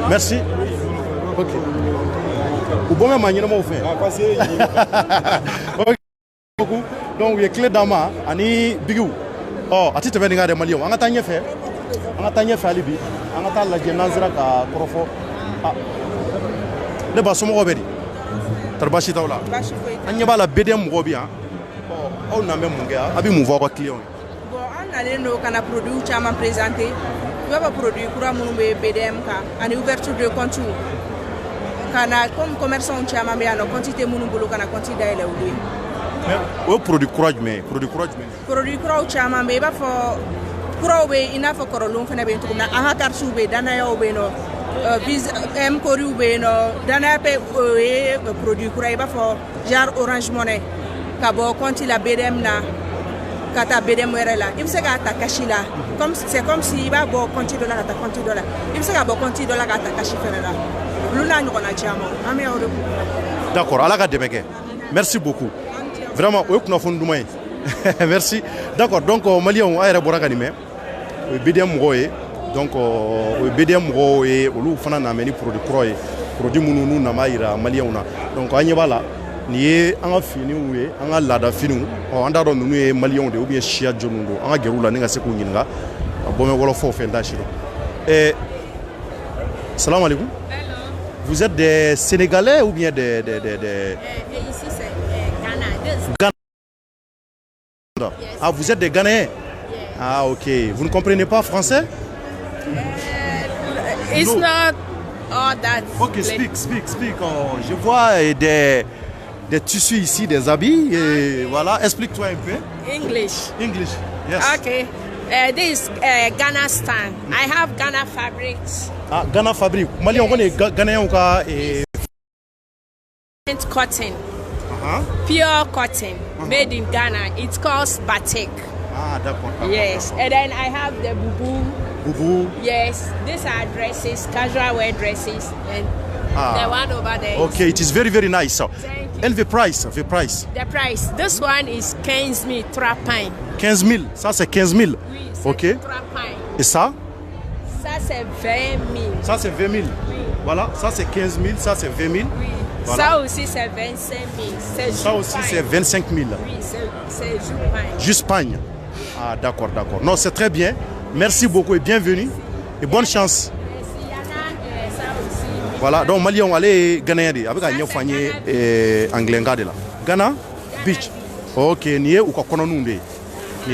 [SPEAKER 10] Merci. Ok. Au bon moment maniens moi fait. Ok. Beaucoup. Donc oui, clé d'ama. On est bigou. Oh, à titre de des Maliens, on a tagné fait. On a tagné fait Alibi. On a tagné la Genazira à Korofo. Ah. Le Bassomo Robedi. Tarbashi Taula. On y a la BDM Robia. Oh, on a même mon gars. Abi mouvoir au client.
[SPEAKER 12] Bon, on a nos canaux produits qui sont présentés. Nous avons produit pour mon BDM. On a ouverture de compte. Comme commerçant, qui a une quantité de monobulo, qui a une quantité d'ailleurs.
[SPEAKER 10] O produit courage mais produit
[SPEAKER 12] chama be ba fo kuro be ina fo korolum fene be tukuna anga karsu be dana yo be no vis m kori be no dana pe produit kuro ba fo jar Orange Money ka bo konti la BDM na kata BDM werela imse ga ta kashila comme c'est comme si ba bo konti dollar ta konti dollar imse ga bo konti dollar ga ta kashi fene la luna nyona chama ame o
[SPEAKER 10] d'accord ala ka debeke merci beaucoup. Vraiment, oui, nous avons fait. Merci. D'accord, donc Maliens ont aéré Boraganime. BDM Roy. Donc, BDM Roy, ou Fana Nameni produit Croy, produit Mounou Namaïra, Maliens. Donc, Agnabala, ni un fini ou un lada fini, on a donné Maliens de ou bien Chia Jonundo, un Geroula Ninga Sekouninga, un bon Wolof Fendachiro. Et salam alaikum. Vous êtes des Sénégalais ou bien des
[SPEAKER 12] ici c'est
[SPEAKER 10] Ghana. Ah, vous êtes des Ghanéens? Ah, ok. Vous ne comprenez pas français?
[SPEAKER 12] It's not all that.
[SPEAKER 10] Ok, speak. Oh, je vois des tissus ici, des habits. Et voilà, explique-toi un peu.
[SPEAKER 12] English,
[SPEAKER 10] yes.
[SPEAKER 12] Okay. This is Ghana stand. I have Ghana fabrics.
[SPEAKER 10] Ah, Ghana fabric. Mali, on connaît Ghanéen ou quoi?
[SPEAKER 12] Cotton. Pure cotton made in Ghana. It's called batik.
[SPEAKER 10] Ah, d'accord.
[SPEAKER 12] Yes, and then I have the bubu. Yes, these are dresses, casual wear dresses, and the one over there.
[SPEAKER 10] Okay, it is very, very nice.
[SPEAKER 12] Thank you.
[SPEAKER 10] And the price?
[SPEAKER 12] The price. This one is 15,000 trapine.
[SPEAKER 10] 15,000. Ça, c'est 15,000.
[SPEAKER 12] Oui,
[SPEAKER 10] ok.
[SPEAKER 12] Trapine.
[SPEAKER 10] Et ça?
[SPEAKER 12] Ça, c'est 20,000.
[SPEAKER 10] Ça, c'est 20,000.
[SPEAKER 12] Oui.
[SPEAKER 10] Voilà, ça, c'est 15,000. Ça, c'est 20,000.
[SPEAKER 12] Oui.
[SPEAKER 10] Voilà.
[SPEAKER 12] Ça aussi, c'est 25,000.
[SPEAKER 10] Ça aussi, c'est 25,000.
[SPEAKER 12] Oui, c'est Juspagne.
[SPEAKER 10] Juspagne. Ah, d'accord. Non, c'est très bien. Merci beaucoup et bienvenue. Et bonne chance.
[SPEAKER 12] Merci, Yana. Ça aussi.
[SPEAKER 10] Voilà, donc Maliens on allait Ghanéen avec un fagné anglais là. Ghana Beach. Ok, nié ou quoi qu'on nous ni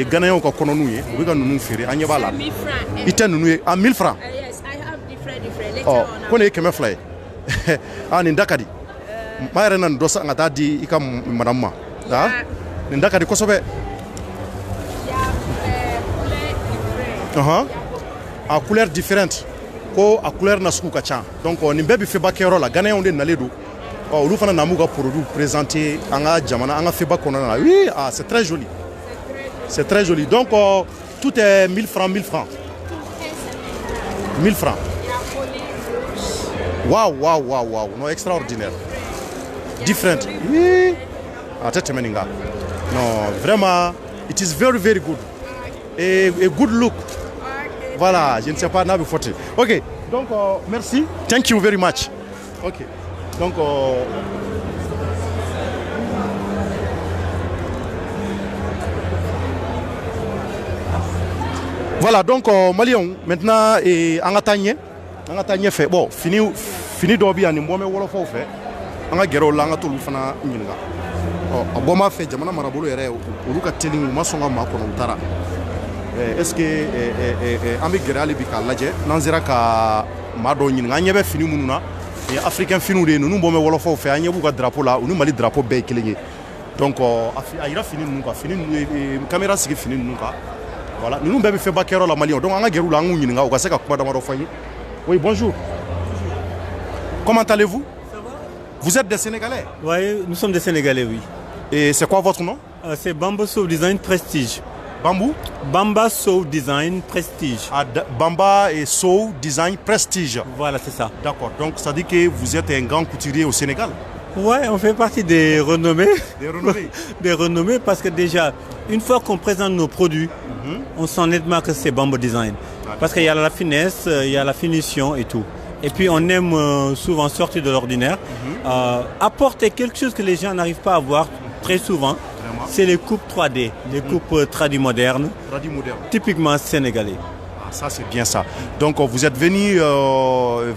[SPEAKER 10] Ghanéen ou quoi qu'on nous y. Ou bien nous faire. Anya bala.
[SPEAKER 12] 1,000 francs.
[SPEAKER 10] Iten nous à 1,000 francs.
[SPEAKER 12] Yes, I have different.
[SPEAKER 10] Oh, connais que me fly. Ah, ni ndakadi. Mayre nan dosa ngata di ikam madame ma. Da? Ni ndakadi ko sobe. À couleur différente ko à couleur na suku kacha donc on nimbe bi fe bakero la Ghanéen on de naledo oh lu fana namu ga produit présenté anga jamana anga fe bakona na oui ah c'est très joli donc tout est 1,000 francs 1,000 francs wow no extraordinaire different oui atete meninga non vraiment it is very very good a good look. Voilà, je ne sais pas, n'a pas faute. Ok, donc merci. Thank you very much. Ok, donc voilà, donc Maliens maintenant et en atteignant fait bon fini d'obi ani mbome wolo fo fait anga gero la anga tulu fana nyinga oh aboma fait jamana marabolo yere uluka telling masonga makono utara est-ce que an bɛ gɛrɛ hali bi k'a lajɛ n'an sera ka maa dɔw ɲininka an ɲɛ bɛ fini minnu na africain finiw de ye ninnu bɔ mɛ wɔlɔfɔw fɛ an ɲɛ b'u ka drapeau la u ni Mali drapeau bɛɛ ye kelen ye donc a yira fini ninnu kan fini ninnu caméra sigi fini ninnu kan voilà ninnu bɛɛ bɛ fɛnba kɛyɔrɔ la Mali donc an ka gɛrɛ u la an k'u ɲininka u ka se ka kuma damadɔ fɔ an ye. Oui, bonjour. Comment allez-vous? Ça va. Vous êtes des Sénégalais?
[SPEAKER 14] Oui, nous sommes des Sénégalais, oui.
[SPEAKER 10] Et c'est quoi votre nom?
[SPEAKER 14] C'est Bamba Sow Design Prestige.
[SPEAKER 10] Bambou?
[SPEAKER 14] Bamba Sow Design Prestige.
[SPEAKER 10] Ah, Bamba et Sow Design Prestige.
[SPEAKER 14] Voilà, c'est ça.
[SPEAKER 10] D'accord, donc ça dit que vous êtes un grand couturier au Sénégal?
[SPEAKER 14] Ouais, on fait partie des renommés.
[SPEAKER 10] Des renommés?
[SPEAKER 14] Des renommés parce que déjà, une fois qu'on présente nos produits, on sent nettement que c'est Bamba Design. Parce qu'il y a la finesse, il y a la finition et tout. Et puis on aime souvent sortir de l'ordinaire, apporter quelque chose que les gens n'arrivent pas à voir très souvent. C'est les coupes 3D, les coupes tradimodernes, typiquement sénégalais.
[SPEAKER 10] Ah, ça c'est bien ça. Donc vous êtes venu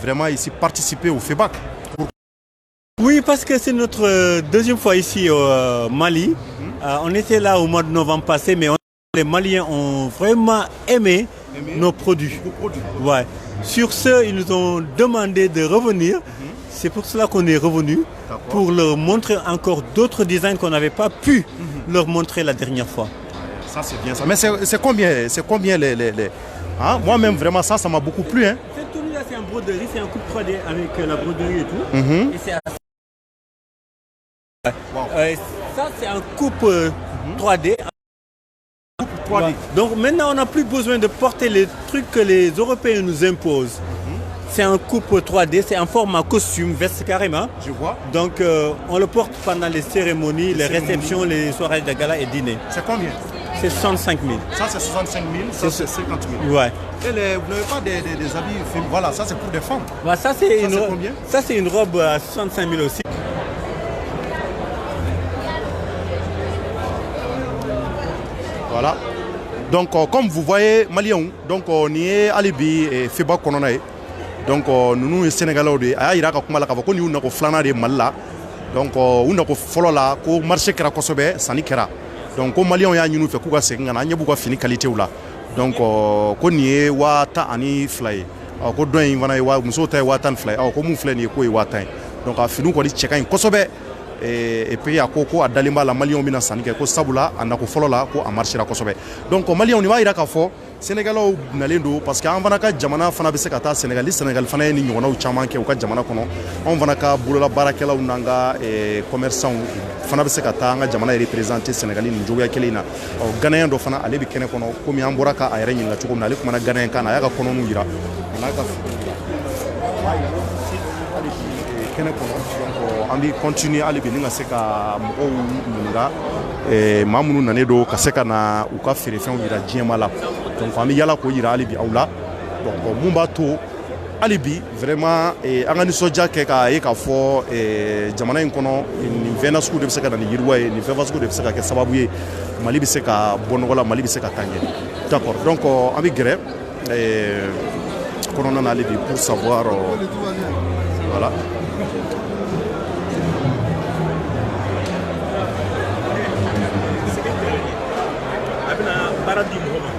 [SPEAKER 10] vraiment ici participer au FEBAC?
[SPEAKER 14] Oui, parce que c'est notre deuxième fois ici au Mali. On était là au mois de novembre passé, mais les Maliens ont vraiment aimé nos produits. Ouais. Sur ce, ils nous ont demandé de revenir. C'est pour cela qu'on est revenu, pour leur montrer encore d'autres designs qu'on n'avait pas pu leur montrer la dernière fois.
[SPEAKER 10] Ça c'est bien ça. Mais c'est combien les... Hein? Moi-même vraiment ça m'a beaucoup plu. Hein?
[SPEAKER 14] Cette tenue là c'est un broderie, c'est un coupe 3D avec la broderie et tout. Et c'est ça c'est un coupe 3D. Ouais. Donc maintenant on n'a plus besoin de porter les trucs que les Européens nous imposent. C'est un coupe 3D, c'est un format costume, veste carrément.
[SPEAKER 10] Je vois.
[SPEAKER 14] Donc on le porte pendant les cérémonies, les réceptions, les soirées de gala et dîner.
[SPEAKER 10] C'est combien?
[SPEAKER 14] C'est 65 000.
[SPEAKER 10] Ça c'est 65 000, ça c'est 50 000.
[SPEAKER 14] Ouais.
[SPEAKER 10] Et vous n'avez pas des habits, voilà, ça c'est pour des femmes.
[SPEAKER 14] Bah, ça c'est
[SPEAKER 10] combien?
[SPEAKER 14] Ça c'est une robe à 65 000 aussi.
[SPEAKER 10] Voilà. Donc comme vous voyez, Maliens, donc on y est alibi et FEBAC Kononae. Donc nous Sénégalais de aya ira ka kuma la ka fɔ ko ni u nako flana de Mali la. Donc u nako fɔlɔ la ko marché kɛra kosɛbɛ sanni kɛra. Donc ko Maliens y'a ɲini u fɛ k'u ka segin ka na an ɲɛ b'u ka fini qualité la. Donc ko nin ye 12,000 ye. Ko dɔ in fana ye musow ta ye 12,000 ye. Ko mun filɛ nin ye k'o ye 10,000 ye. Donc a fini kɔni cɛ ka ɲi kosɛbɛ. Et puis a ko a dalen b'a la Maliens bɛna sanni kɛ ko sabula a nako fɔlɔ la ko a marchera kosɛbɛ. Donc Maliens ni b'a yira k'a fɔ Sénégalais nalen do parce que an fana ka jamana fana bɛ se ka taa Sénégal fana ye ni ɲɔgɔnnaw caman kɛ u ka jamana kɔnɔ. Anw fana ka bolola baarakɛlaw n'an ka commerçants fana bɛ se ka taa an ka jamana représenter Sénégal nin cogoya kelen in na. Ghanéen dɔ fana ale bɛ kɛnɛ kɔnɔ komi an bɔra ka a yɛrɛ ɲininka cogo min na ale kumana Ghanéen kan na a y'a ka kɔnɔniw yira. A n'a ka kɛnɛ kɔnɔ donc an bɛ continuer hali bi ni ka se ka mɔgɔw ɲininka maa minnu nanen do ka se ka na u ka feerefɛnw yira diɲɛma la donc an bɛ yala k'o yira hali bi aw la donc mun b'a to hali bi vraiment an ka nisɔndiya kɛ k'a ye k'a fɔ jamana in kɔnɔ nin fɛn nasugu de bɛ se ka na ni yiriwa ye nin fɛn fasugu de bɛ se ka kɛ sababu ye Mali bɛ se ka bɔ nɔgɔ la Mali bɛ se ka taa ɲɛ d'accord donc an bɛ gɛrɛ kɔnɔna na hali bi pour savoir voilà.
[SPEAKER 4] baara di mɔgɔ ma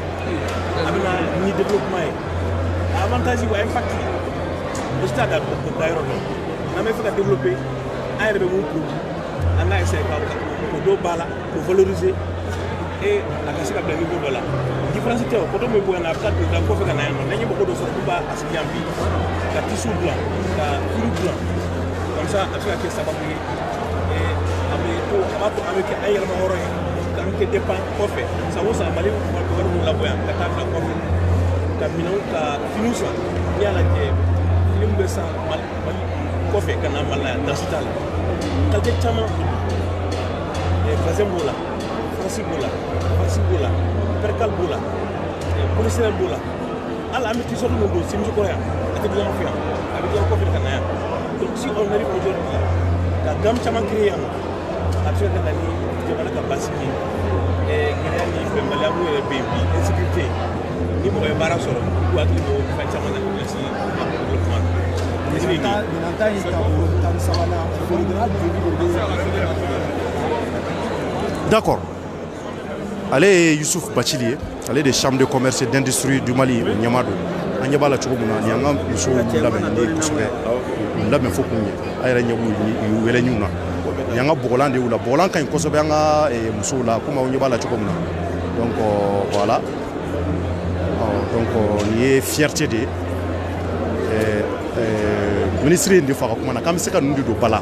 [SPEAKER 4] a bɛna ni développement ye avantage ou impact o tɛ taa da yɔrɔ dɔn n'an bɛ fɛ ka développer an yɛrɛ bɛ mun produit an ka essayer ka o dɔ b'a la k'o valoriser et a ka se ka bila niveau dɔ la différence tɛ o koto min bɛ bɔ yan nɔ a bɛ taa don kɔfɛ ka na yan nɔ n'an ye mɔgɔ dɔ sɔrɔ k'u b'a sigi yan bi ka tissu dilan ka furu dilan comme ça a bɛ se ka kɛ sababu ye a bɛ to a b'a to an bɛ kɛ an yɛlɛma yɔrɔ ye. K'an kɛ dépend kɔfɛ san o san Mali wari min labɔ yan ka taa bila kɔfɛ ka minɛnw ka finiw san n'i y'a lajɛ fini min bɛ san Mali kɔfɛ ka na Mali la yan dansi t'a la qualité caman bazin b'o la fansi b'o la fansi b'o la percal b'o la polyester b'o la hali an bɛ t-shirt min don simisi kɔrɔ yan a tɛ dilan fɛ yan a bɛ dilan kɔfɛ ka na yan donc si on arrive aujourd'hui ka gamme caman créer yan a bɛ se ka na ni jamana ka basigi gɛlɛya ni bɛnbaliya mun yɛrɛ bɛ yen bi insécurité ni mɔgɔ ye baara sɔrɔ k'u hakili bɔ fɛn caman na ɲɛsin développement.
[SPEAKER 10] D'accord. ale Youssouf Bachili ale de chambre de commerce et d'industrie du Mali au Niamado an ɲɛ b'a la cogo min na ni an ka musow labɛn ni kosɛbɛ u labɛn fo kun ye a yɛrɛ ɲɛ b'u wɛlɛ ɲu na ni an ka bɔgɔlan de y'u la bɔgɔlan ka ɲi kosɛbɛ an ka musow la komi aw ɲɛ b'a la cogo min na donc voilà donc nin ye fierté de ministre in de faga kuma na k'an bɛ se ka ninnu de don ba la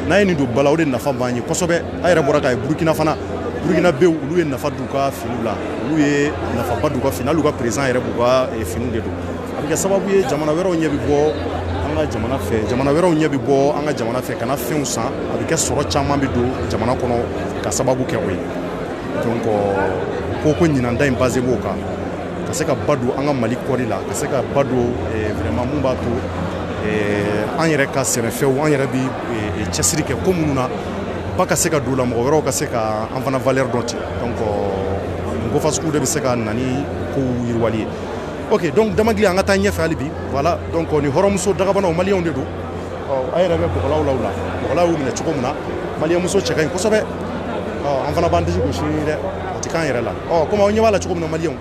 [SPEAKER 10] n'a ye nin don ba la o de nafa b'an ye kosɛbɛ a yɛrɛ bɔra k'a ye Burkina fana Burkina bew olu ye nafa d'u ka finiw la olu ye nafaba d'u ka fini hali u ka président yɛrɛ b'u ka finiw de don a bɛ kɛ sababu ye jamana wɛrɛw ɲɛ bɛ bɔ an ka jamana fɛ jamana wɛrɛw ɲɛ bɛ bɔ an ka jamana fɛ ka na fɛnw san a bɛ kɛ sɔrɔ caman bɛ don jamana kɔnɔ ka sababu kɛ o ye donc ko ɲinanda in basé b'o kan ka se ka ba don an ka Mali kɔɔri la ka se ka ba don vraiment mun b'a to an yɛrɛ ka sɛnɛfɛnw an yɛrɛ bɛ cɛsiri kɛ ko minnu na ba ka se ka don la mɔgɔ wɛrɛw ka se ka an fana valeur dɔn ten donc n ko fasugu de bɛ se ka na ni kow yiriwali ye ok donc Damakili an ka taa ɲɛfɛ hali bi voilà donc ni hɔrɔnmuso dagabanaw maliyɛnw de don a yɛrɛ bɛ bɔgɔlaw la o la bɔgɔlaw y'u minɛ cogo min na maliyɛnmuso cɛ ka ɲi kosɛbɛ an fana b'an disi gosi dɛ o tɛ k'an yɛrɛ la komi aw ɲɛ b'a la cogo min na maliyɛnw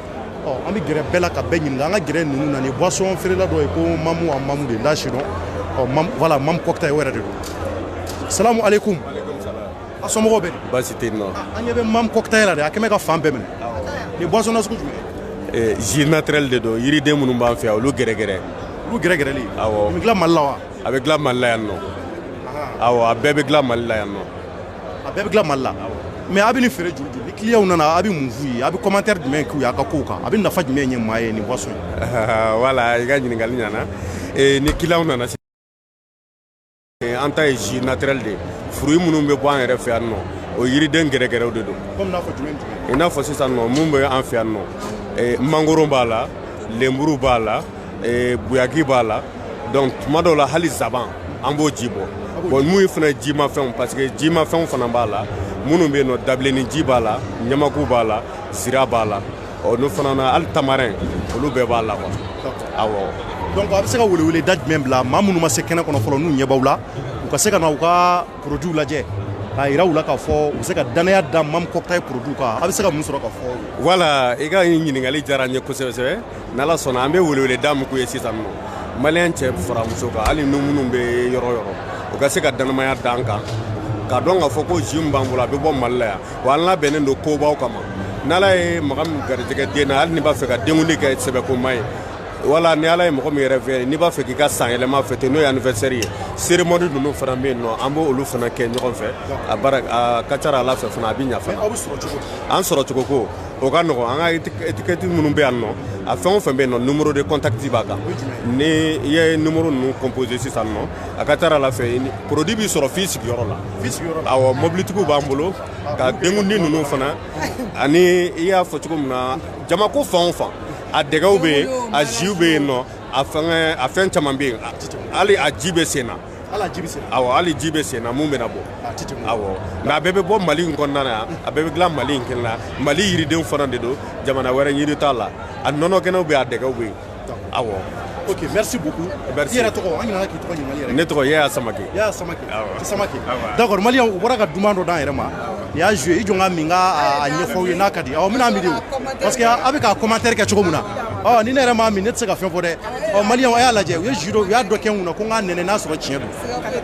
[SPEAKER 10] an bɛ gɛrɛ bɛɛ la ka bɛɛ ɲininka an ka gɛrɛ ninnu na ni boisson feerela dɔ ye ko mamu de n t'a si dɔn voilà mamu cocktail o yɛrɛ de don salamu aleykum a somɔgɔw bɛ di
[SPEAKER 15] baasi tɛ yen nɔ
[SPEAKER 10] an ɲɛ bɛ mamu cocktail la de a kɛmɛ ka fan bɛɛ minɛ ni boisson nasugu jumɛn
[SPEAKER 15] jus naturel de don yiriden minnu b'an fɛ yan olu gɛrɛgɛrɛ
[SPEAKER 10] olu gɛrɛgɛrɛli
[SPEAKER 15] awɔ
[SPEAKER 10] nin bɛ dilan Mali la wa
[SPEAKER 15] a bɛ dilan Mali la yan nɔ awɔ a bɛɛ bɛ dilan Mali la yan nɔ
[SPEAKER 10] a bɛɛ bɛ dilan Mali la mais a bɛ nin feere joli joli ni client nana a bɛ mun f'u ye a bɛ commentaire jumɛn k'u ye a ka kow kan a bɛ nafa jumɛn ɲɛ maa ye nin boisson ye
[SPEAKER 15] voilà i ka ɲininkali ɲana ni client nana an ta ye jus naturel de fruit minnu bɛ bɔ an yɛrɛ fɛ yan nɔ o yiriden gɛrɛgɛrɛw de don
[SPEAKER 10] comme n'a fɔ jumɛn jumɛn
[SPEAKER 15] i n'a fɔ sisan nɔ mun bɛ an fɛ yan nɔ mangoro b'a la lenburu b'a la buyaki b'a la donc tuma dɔw la hali zaban an b'o ji bɔ bon mun fana ye jimafɛnw parce que jimafɛnw fana b'a la minnu bɛ yen nɔ dabilenni ji b'a la ɲamaku b'a la zira b'a la n'o fana na hali tamarin olu bɛɛ b'a la quoi awɔ
[SPEAKER 10] donc a bɛ se ka welewele da jumɛn bila maa minnu ma se kɛnɛ kɔnɔ fɔlɔ n'u ɲɛ b'aw la u ka se ka na u ka produits lajɛ k'a yira u la k'a fɔ u bɛ se ka danaya da mamu cocktail produits kan a bɛ se ka mun sɔrɔ ka fɔ
[SPEAKER 15] voilà i ka ɲininkali diyara n ye kosɛbɛ n'ala sɔnna an bɛ welewele da min k'u ye sisan nɔ maliyɛn cɛ fara muso kan hali ni minnu bɛ yɔrɔ o yɔrɔ u ka se ka danamaya da an kan k'a dɔn k'a fɔ ko jus min b'an bolo a bɛ bɔ Mali la yan wa an labɛnnen don kobaw kama n'ala ye mɔgɔ min garijɛgɛ den na hali n'i b'a fɛ ka denkundi kɛ sɛbɛkoma ye wala ni ala ye mɔgɔ min yɛrɛ fɛ n'i b'a fɛ k'i ka san yɛlɛma fêter n'o ye anniversaire ye cérémonie ninnu fana bɛ yen nɔ an b'o olu fana kɛ ɲɔgɔn fɛ a baara a ka ca ala fɛ fana a bɛ ɲa fana an sɔrɔ cogo ko o ka nɔgɔn an ka étiquette minnu bɛ yan nɔ a fɛn o fɛn bɛ yen nɔ numéro de contact b'a kan ni i ye numéro ninnu composé sisan nɔ a ka ca ala fɛ produit b'i sɔrɔ f'i sigiyɔrɔ la awɔ mobilitigiw b'an bolo ka denkundi ninnu fana ani i y'a fɔ cogo min na jamako fan o fan a dɛgɛw bɛ yen a jiw bɛ yen nɔ a fɛn caman bɛ yen hali a ji bɛ sen na awɔ hali ji bɛ sen na mun bɛ na bɔ awɔ nka a bɛɛ bɛ bɔ Mali in kɔnɔna na yan a bɛɛ bɛ dilan Mali in kɛnɛ la Mali yiridenw fana de don jamana wɛrɛ yiri t'a la a nɔnɔkɛnɛw bɛ yen a dɛgɛw bɛ yen awɔ.
[SPEAKER 10] Ok, merci beaucoup. Merci.
[SPEAKER 15] Ne tɔgɔ Yaya Samake.
[SPEAKER 10] Yaya Samake. Samake. D'accord, Maliyɛn u bɔra ka duman dɔ d'an yɛrɛ ma. Nin y'a joué i jɔ n ka min ka ɲɛfɔ ye n'a ka di. Awɔ n bɛna mi de o. Parce que a bɛ ka commentaire kɛ cogo min na. Ni ne yɛrɛ m'a min ne tɛ se ka fɛn fɔ dɛ. Maliyɛnw a y'a lajɛ u ye jus dɔ u y'a dɔ kɛ n kunna ko n k'a nɛnɛ n'a sɔrɔ tiɲɛ don.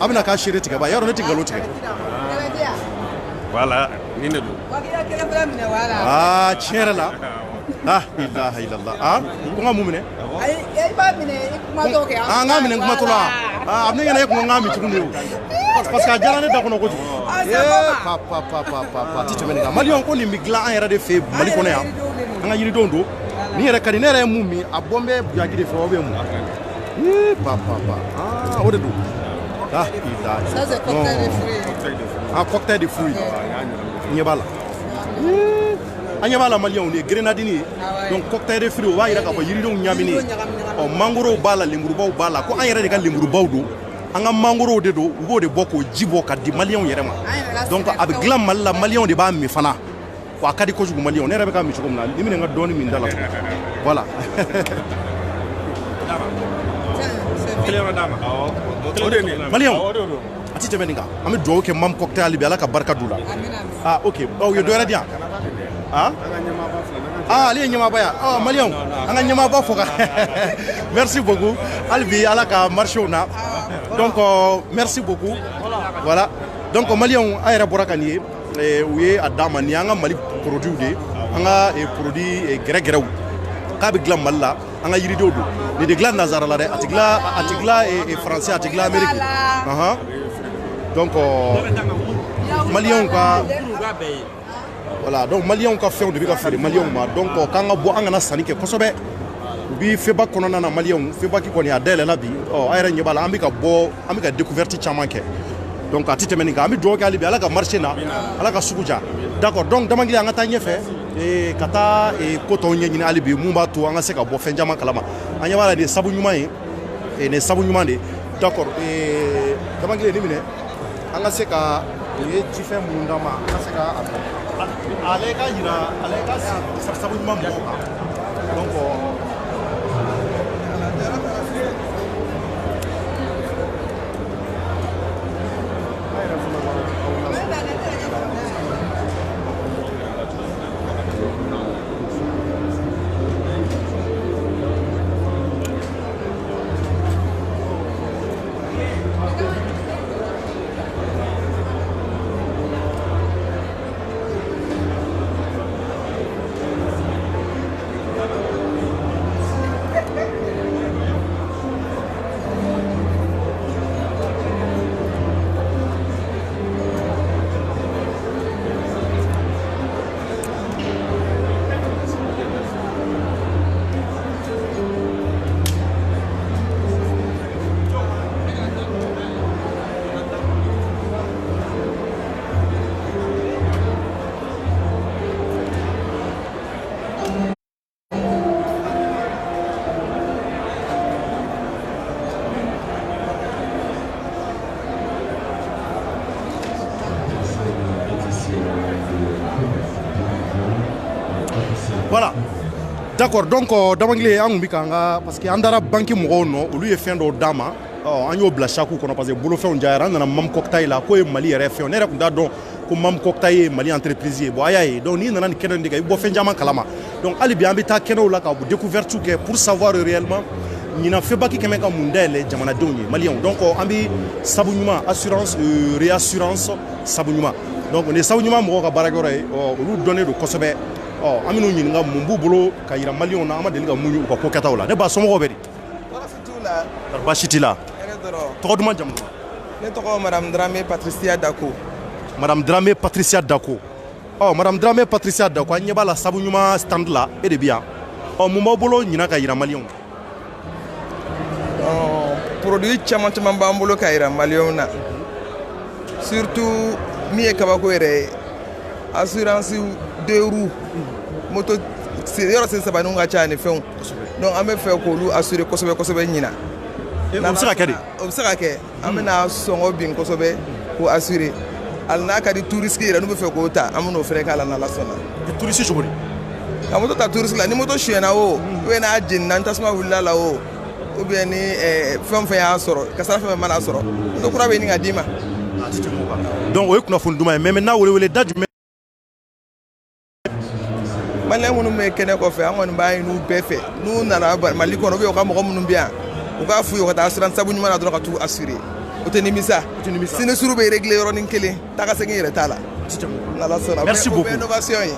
[SPEAKER 10] A bɛna k'a seere tigɛ ba yarɔ ne tɛ nkalon tigɛ.
[SPEAKER 15] Voilà, nin de don.
[SPEAKER 10] Tiɲɛ yɛrɛ la. Ilaha illallah. Ko n ka mun minɛ?
[SPEAKER 12] I b'a minɛ i kumatɔ kɛ.
[SPEAKER 10] N k'a minɛ n kumatɔ la. A bɛ ne ɲɛna e kun n k'a min tuguni de o. Parce que a diyara ne da kɔnɔ kojugu. Pa ti tɛmɛ nin kan. Maliyɛnw ko nin bɛ dilan an yɛrɛ de fɛ Mali kɔnɔ yan. An ka yiridenw don. Nin yɛrɛ ka di ne yɛrɛ ye mun min a bɔ n bɛ buyaki de fɛ aw bɛ mun. O de don. Ça
[SPEAKER 12] c'est cocktail de fruits.
[SPEAKER 10] Cocktail de fruits. Ɲɛ b'a la. An ɲɛ b'a la Maliyɛnw nin ye grenadine ye donc cocktail de fruits o b'a jira k'a fɔ yiridenw ɲaminen mangorow b'a la lemurubaw b'a la ko an yɛrɛ de ka lemurubaw don an ka mangorow de don u b'o de bɔ k'o ji bɔ ka di Maliyɛnw yɛrɛ ma donc a bɛ dilan Mali la Maliyɛnw de b'a min fana wa a ka di kojugu Maliyɛnw ne yɛrɛ bɛ k'a min cogo min na ni minɛ n ka dɔɔni min da la voilà. Maliyɛnw a ti tɛmɛ nin kan an bɛ dugawu kɛ mamu cocktail hali bi Ala ka barika d'u la ok u ye dɔ wɛrɛ di yan. Ah, allez, Nyamabaya. Oh, Malion. Nyamaba Foka. Merci beaucoup. Albi, Alaka, Marchona. Donc, merci beaucoup. Voilà. Donc, Malion, Aïra Borakani, oui, Adam, Nianga, Mali produit, Anga et produit grec. Kabigla Malla, Anga Yirido. Les glands Nazara, Atigla et français, Atigla américain. Donc, Malion, voilà, donc Maliens ont fait de faire Maliens donc quand on boit en sanique kosobe bi feba konona na Maliens feba ki koni adele la bi oh ayra nyebala amika découverte chamanke donc a tite meninga ami do kali bi ala ka marché na ala ka sukuja d'accord donc dama ngi anga tanye fe e kata e koto nyenyi ali bi mumba to anga se ka bo fenjama kalama anya wala de sabu nyuma e ne sabu nyuma de d'accord e dama ngi ni mine anga se ka e ti fe mundama anga se ka Alega ira, alega sabu nyuma mboka. Donc voilà. D'accord, donc Damangile Angubikanga, parce que Andara Banki Mourono, lui est fin d'Odama, Agno Blachakou, qu'on a passé boulot fait un jaran, on a mam cocktail là, quoi Mali RF, on est là donc comme mam cocktail Mali entreprise, boyaye, donc ni n'en qu'un des gars, il faut faire jaman kalama. Donc Ali Biambita Keno là, pour découvrir tout pour savoir réellement, il n'a fait pas qui kemeka mundele, jamana donye, Malion. Donc ambi Sabounuma, assurance, réassurance, Sabounuma. Donc on est Sabounuma Mouroka Baragore, on nous donne le Kosobe. Oh, aminu nyinga mumbu bolo kayira Malion na ama deliga munyu ko kokata wala ne ba somo ko bedi
[SPEAKER 16] wala fitula
[SPEAKER 10] darba shitila to duma jamu
[SPEAKER 16] ne to ko madame Dramé Patricia Dako.
[SPEAKER 10] Madame Dramé Patricia Dako. Oh, Madame Dramé Patricia Dako anya bala sabu nyuma stand là et de bien. Oh, mumbu bolo nyina kayira Malion.
[SPEAKER 16] Oh, produit chama ba mbolo kayira Malion na. Surtout mi e kabako ere assurance 2 roues moto c'est ça va nous gâcher fait donc on me fait ko lu assurer kosobe nyina
[SPEAKER 10] on sera kadi
[SPEAKER 16] amena songo bin kosobe ko assurer alna kadi touriste ira nous fait ko ta amuno frère kala na la sona
[SPEAKER 10] touriste jobori
[SPEAKER 16] amoto ta touriste la ni moto chena o we na jinna ntasma wulala o ou bien ni femme fait asoro kasara fait mana asoro donc kura be ni ngadima
[SPEAKER 10] donc o kuna funduma mais maintenant wele date
[SPEAKER 16] Malais munu me kene ko fe amon bayi nu befe nu nana mali ko no be ko mo munu bia o ka fu yo ka assurance sabu nyuma na do ka tout assurer o te nimisa sine suru be régler yoro nin kele ta ka sengi re tala
[SPEAKER 10] merci beaucoup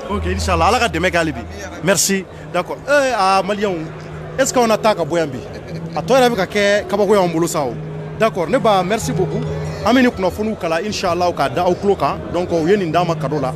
[SPEAKER 10] OK inchallah ala ka deme galibi merci d'accord à Malion est-ce qu'on attaque à Boyambi a to ra ka ke ka ba ko yambulu sawo d'accord ne ba merci beaucoup ameni kuna funu kala inchallah ka da au cloka donc o yeni ndama kadola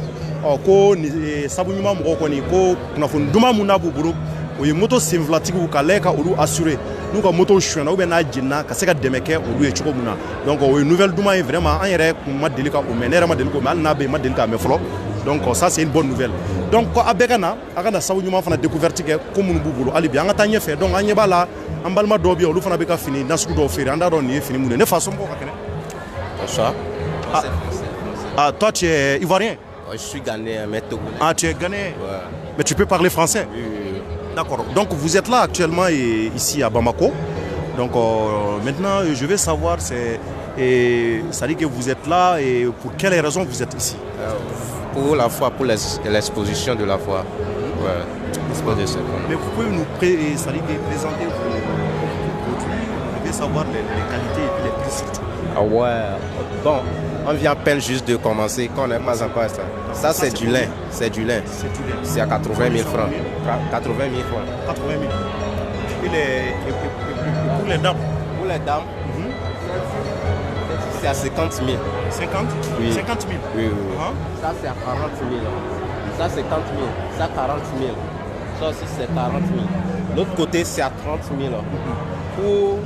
[SPEAKER 10] ko ni sabu nyuma mo ko ni ko kuna fun duma muna buburu o yi moto sinvlatiku ka leka olu assurer nous ka moto chouana ou bien na jinna ka se ka demeke olu e choko muna donc o yi nouvelle duma vraiment en yere ma delika o menere ma deliko mal na be ma delika me folo donc ça c'est une bonne nouvelle donc ko abekana akana sabu nyuma fana découverte ke ko munu buburu ali bi anga tanye fe donc anye bala ambalma do bi olu fana be ka fini nasuku do fere anda do ni fini mune ne façon ko ka kene ça toi tu es ivoirien.
[SPEAKER 17] Je suis ghanéen, mais togolais.
[SPEAKER 10] Ah, tu es ghanéen?
[SPEAKER 17] Ouais.
[SPEAKER 10] Mais tu peux parler français?
[SPEAKER 17] Oui.
[SPEAKER 10] D'accord. Donc vous êtes là actuellement ici à Bamako. Donc maintenant, je vais savoir, ça dit que vous êtes là et pour quelles raisons vous êtes ici?
[SPEAKER 17] pour la foire, pour l'exposition de la foire. Ouais.
[SPEAKER 10] Mais vous pouvez nous présenter vos produits, vous devez savoir les qualités et les prix surtout.
[SPEAKER 17] Ah ouais, bon, on vient à peine juste de commencer, qu'on n'est pas encore ça. Ça c'est du lin, c'est du lin. C'est à 80 000 francs. 80 000 francs. 80 000.
[SPEAKER 10] Et pour les dames?
[SPEAKER 17] Pour les dames, c'est à 50 000.
[SPEAKER 10] 50?
[SPEAKER 17] Oui.
[SPEAKER 10] 50 000?
[SPEAKER 17] Oui, oui. Ça c'est à 40 000. Ça c'est 50 000. Ça 40 000. Ça aussi c'est 40 000. L'autre côté c'est à 30 000. Pour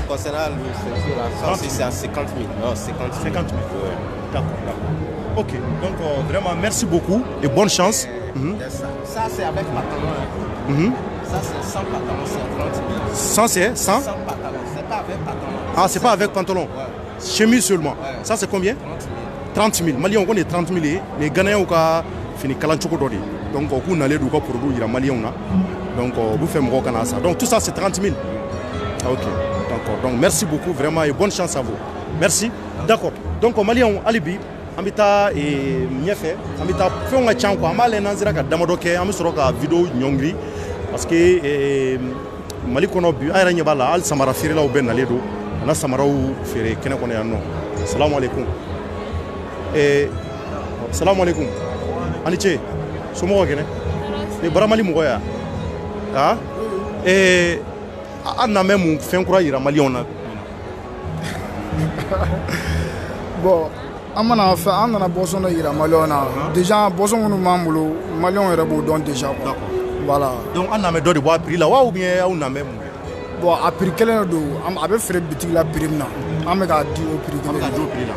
[SPEAKER 17] concernant l'administration, ça aussi c'est à 50 000. Non, 50 000. 50 000. Ouais.
[SPEAKER 10] D'accord. Ok, donc vraiment merci beaucoup et bonne chance.
[SPEAKER 17] Ça c'est avec pantalon. Ça c'est sans pantalon, c'est à 30 000.
[SPEAKER 10] Sans c'est sans?
[SPEAKER 17] Sans pantalon, c'est pas avec pantalon.
[SPEAKER 10] Ah, c'est pas avec pantalon?
[SPEAKER 17] Ouais.
[SPEAKER 10] Chemise seulement.
[SPEAKER 17] Ouais.
[SPEAKER 10] Ça c'est combien? 30 000. Maliens on connaît 30 000 mais Ghanéens on a fini kalanchoko dodi. Donc on a les deux produits il y a Maliens on a. Donc vous faites mon ça. Donc tout ça c'est 30 000. Ok, d'accord. Donc merci beaucoup vraiment et bonne chance à vous. Merci. D'accord. Donc Maliens alibi amita et ñefe amita fonga chanko amale nanzira ka damadoke amisoro ka vidéo nyongri parce que Mali kono bi ayra ñebala al samara firila ben naledo na samaraw fere kene kono yanno. Assalamu alaikum. Assalamu alaikum. Aniche somo gene ni baramali mo ya ha anna même fen kura yira Mali on a
[SPEAKER 18] bon amana fa amana boson yira Maliona déjà boson nous mambulo Malion era bo don déjà quoi. Voilà
[SPEAKER 10] donc anna me do de bois prix là wa ou bien on a même
[SPEAKER 18] bon a prix quel do am abe frère boutique la prix na am ga di au prix quel
[SPEAKER 10] do prix là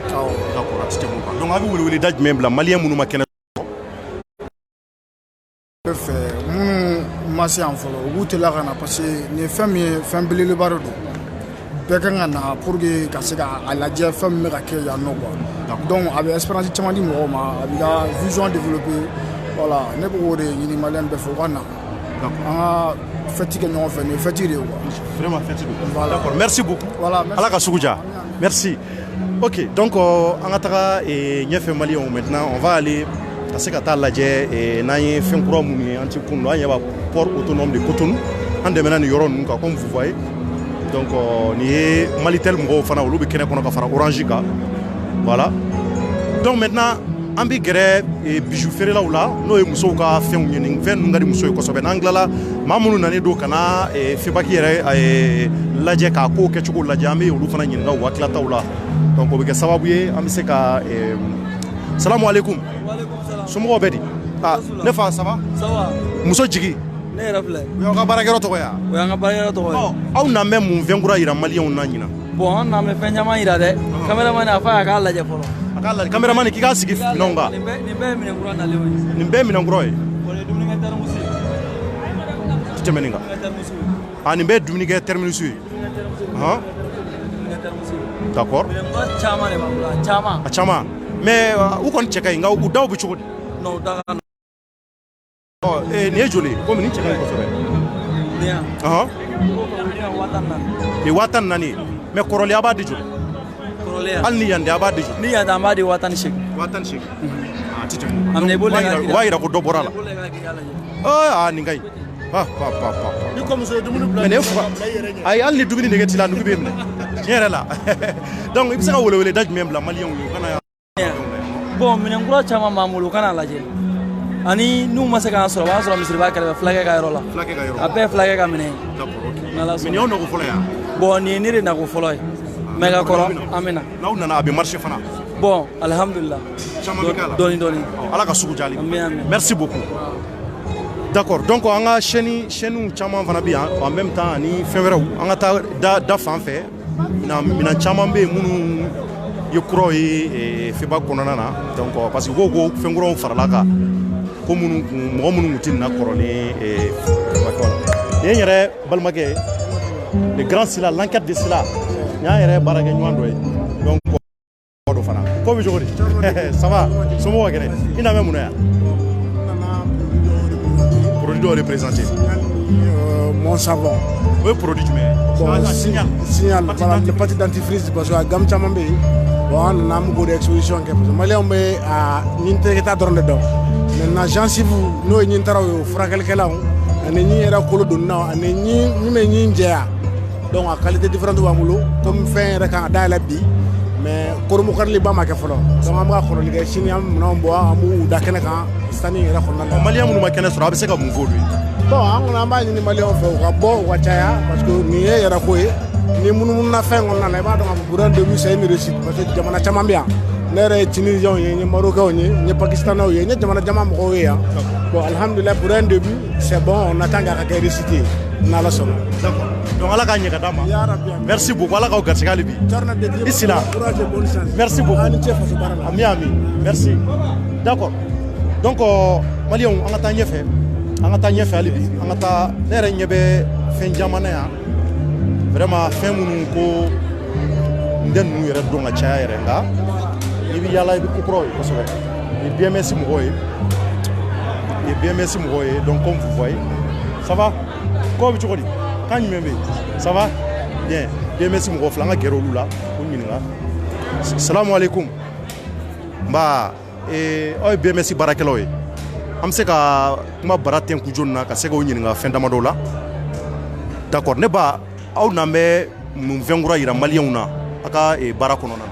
[SPEAKER 10] d'accord c'était bon donc abi wole daj même la Malien munu makena
[SPEAKER 18] mun masi en folo wuute la kana parce que ni femme belele baro do bɛɛ na pour que ka se ka a lajɛ fɛn min bɛ ka kɛ yan nɔ quoi donc a bɛ espérance caman di mɔgɔw ma a bɛ ka vision développer voilà ne bɛ k'o de ɲini maliyɛn bɛɛ fɛ u ka na an ka fête kɛ ɲɔgɔn fɛ nin ye fête de ye quoi
[SPEAKER 10] vraiment fête de voilà d'accord merci beaucoup
[SPEAKER 18] voilà
[SPEAKER 10] ala ka sugu ja merci ok donc an ka taga ɲɛfɛ maliyɛnw maintenant on va aller ka se ka taa lajɛ n'an ye fɛn kura minnu ye an ti kun don an ɲɛ b'a port autonome de Cotonou an dɛmɛna nin yɔrɔ ninnu kan comme vous voyez donc ni ye Malitel mɔgɔw fana olu bɛ kɛnɛ kɔnɔ ka fara Orange kan voilà donc maintenant an bɛ gɛrɛ bijou feerelaw la n'o ye musow ka fɛnw ye nin fɛn ninnu ka di musow ye kosɛbɛ n'an tilala maa minnu nanen don ka na Febaki yɛrɛ lajɛ k'a kow kɛcogo lajɛ an bɛ olu fana ɲininka u hakilataw la donc o bɛ kɛ sababu ye an bɛ se ka salamu alaikum somɔgɔw bɛ di ne fa ça va muso jigi
[SPEAKER 9] ne yɛrɛ filɛ
[SPEAKER 10] o y'aw ka baarakɛyɔrɔ tɔgɔ ye
[SPEAKER 9] o y'an ka baarakɛyɔrɔ tɔgɔ ye
[SPEAKER 10] aw na mɛn mun fɛn kura yira maliyɛnw na ɲinan
[SPEAKER 9] bon an na mɛn fɛn caman yira dɛ caméraman a fɔ a k'a lajɛ fɔlɔ
[SPEAKER 10] a k'a lajɛ caméraman k'i k'a sigi minɛnw kan
[SPEAKER 9] nin bɛɛ ye minɛn kura nalenw ye
[SPEAKER 10] nin bɛɛ ye minɛn kura ye
[SPEAKER 9] bon nin dumunikɛ terminus ye
[SPEAKER 10] ti tɛmɛ nin kan nin bɛɛ ye dumunikɛ terminus ye d'accord
[SPEAKER 9] minɛn kura caman de b'an bolo a caman
[SPEAKER 10] a caman mais u kɔni cɛ ka ɲi nka u daw bɛ cogo di
[SPEAKER 9] non u da ka
[SPEAKER 10] nin ye joli ye komi nin cɛ ka ɲi kosɛbɛ
[SPEAKER 9] nin yan
[SPEAKER 10] nin 14 ye mais kɔrɔlen a b'a di joli
[SPEAKER 9] kɔrɔlen
[SPEAKER 10] hali ni yan de a b'a di joli
[SPEAKER 9] ni yan an b'a di 18
[SPEAKER 10] a ti tɛmɛ o b'a yira ko dɔ bɔra la nin ka ɲi
[SPEAKER 18] ni ko muso ye dumuni bila
[SPEAKER 10] mais ne faga ayi hali ni dumuni nege t'i la nugu b'e minɛ tiɲɛ yɛrɛ la donc i bɛ se ka welewele da jumɛn bila maliyɛnw ye u kana
[SPEAKER 9] bon minɛn kura caman b'an bolo u kana lajɛ ani n'u ma se k'an sɔrɔ o b'a sɔrɔ misiriba kɛrɛfɛ fulakɛ ka yɔrɔ la a bɛɛ ye fulakɛ ka minɛn ye
[SPEAKER 10] nin y'aw nako fɔlɔ yan
[SPEAKER 9] bon nin ye ne de nako fɔlɔ ye mais ka kɔrɔ an bɛ na
[SPEAKER 10] n'aw nana a bɛ marché fana
[SPEAKER 9] bon alhamdulillah
[SPEAKER 10] caman bɛ k'a la
[SPEAKER 9] dɔɔni dɔɔni
[SPEAKER 10] ala ka sugu jali merci beaucoup d'accord donc an ka chaînes caman fana bɛ yan en même temps ani fɛn wɛrɛw an ka taa da fan fɛ minɛn caman bɛ yen minnu ye kuraw ye feba kɔnɔna na donc parce que ko fɛn kuraw farala kan ko mɔgɔ minnu tun tɛ na kɔrɔlen nin ye n yɛrɛ balimakɛ le grand Sila l'enquête de Sila n y'a yɛrɛ baarakɛ ɲɔgɔn dɔ ye donc dɔ fana ko bɛ cogo di ça va somɔgɔw ka kɛnɛ i na mɛn mun na yan produit dɔw représenté
[SPEAKER 18] mon savon
[SPEAKER 10] o ye produit jumɛn ye
[SPEAKER 18] bon signal voilà le parti dentifrice parce que gam caman bɛ yen bon an nana an bɛ k'o de exposition kɛ parce que maliyɛnw bɛ a ɲin tɛgɛta dɔrɔn de dɔn maintenant gencive n'o ye ɲin taraw ye o furakɛlikɛlaw ani ɲin yɛrɛ kolo donnaw ani ɲin min bɛ ɲin jɛya donc a qualité différente b'an bolo comme fɛn yɛrɛ kan ka dayɛlɛ bi mais koromokarili ba ma kɛ fɔlɔ donc an bɛ ka kɔrɔli kɛ sini an bɛ minɛnw bɔ an b'u da kɛnɛ kan sanni yɛrɛ kɔnɔna la.
[SPEAKER 10] maliyɛn minnu ma kɛnɛ sɔrɔ a bɛ se ka mun fɔ olu ye.
[SPEAKER 18] bon an kɔni an b'a ɲini maliyɛnw fɛ u ka bɔ u ka caya parce que nin ye yɛrɛ ko ye ni munumununa fɛn kɔnɔna la i b'a dɔn k'a fɔ pour un début c'est une réussite parce que jamana caman bɛ yan ne yɛrɛ ye tunisiens ye n ye marokɛnw ye n ye pakistanais ye n ye jamana caman mɔgɔw ye yan bon alhamdulilah pour un début c'est bon on attend k'a ka kɛ réussite ye n'ala sɔnna.
[SPEAKER 10] d'accord donc ala k'a ɲɛ ka d'a ma merci beaucoup ala k'aw garisɛgɛ hali bi i sila merci beaucoup ami ami merci d'accord donc maliyɛnw an ka taa ɲɛfɛ hali bi an ka taa ne yɛrɛ ɲɛ bɛ fɛn caman na yan vraiment fɛn minnu ko n tɛ ninnu yɛrɛ dɔn ka caya yɛrɛ nka i bɛ yaala i bɛ ko kuraw ye kosɛbɛ i ye BMS mɔgɔw ye donc comme vous voyez ça va ko bɛ cogo di kan jumɛn bɛ yen ça va bien BMS mɔgɔ fila an ka gɛrɛ olu la k'u ɲininka salamu aleykum nba aw ye BMS baarakɛlaw ye an bɛ se ka kuma bara tɛnku jɔni na ka se k'o ɲininka fɛn damadɔ la d'accord ne ba aw n'an bɛ mun fɛn kura yira maliyɛnw na a ka baara kɔnɔna
[SPEAKER 19] na.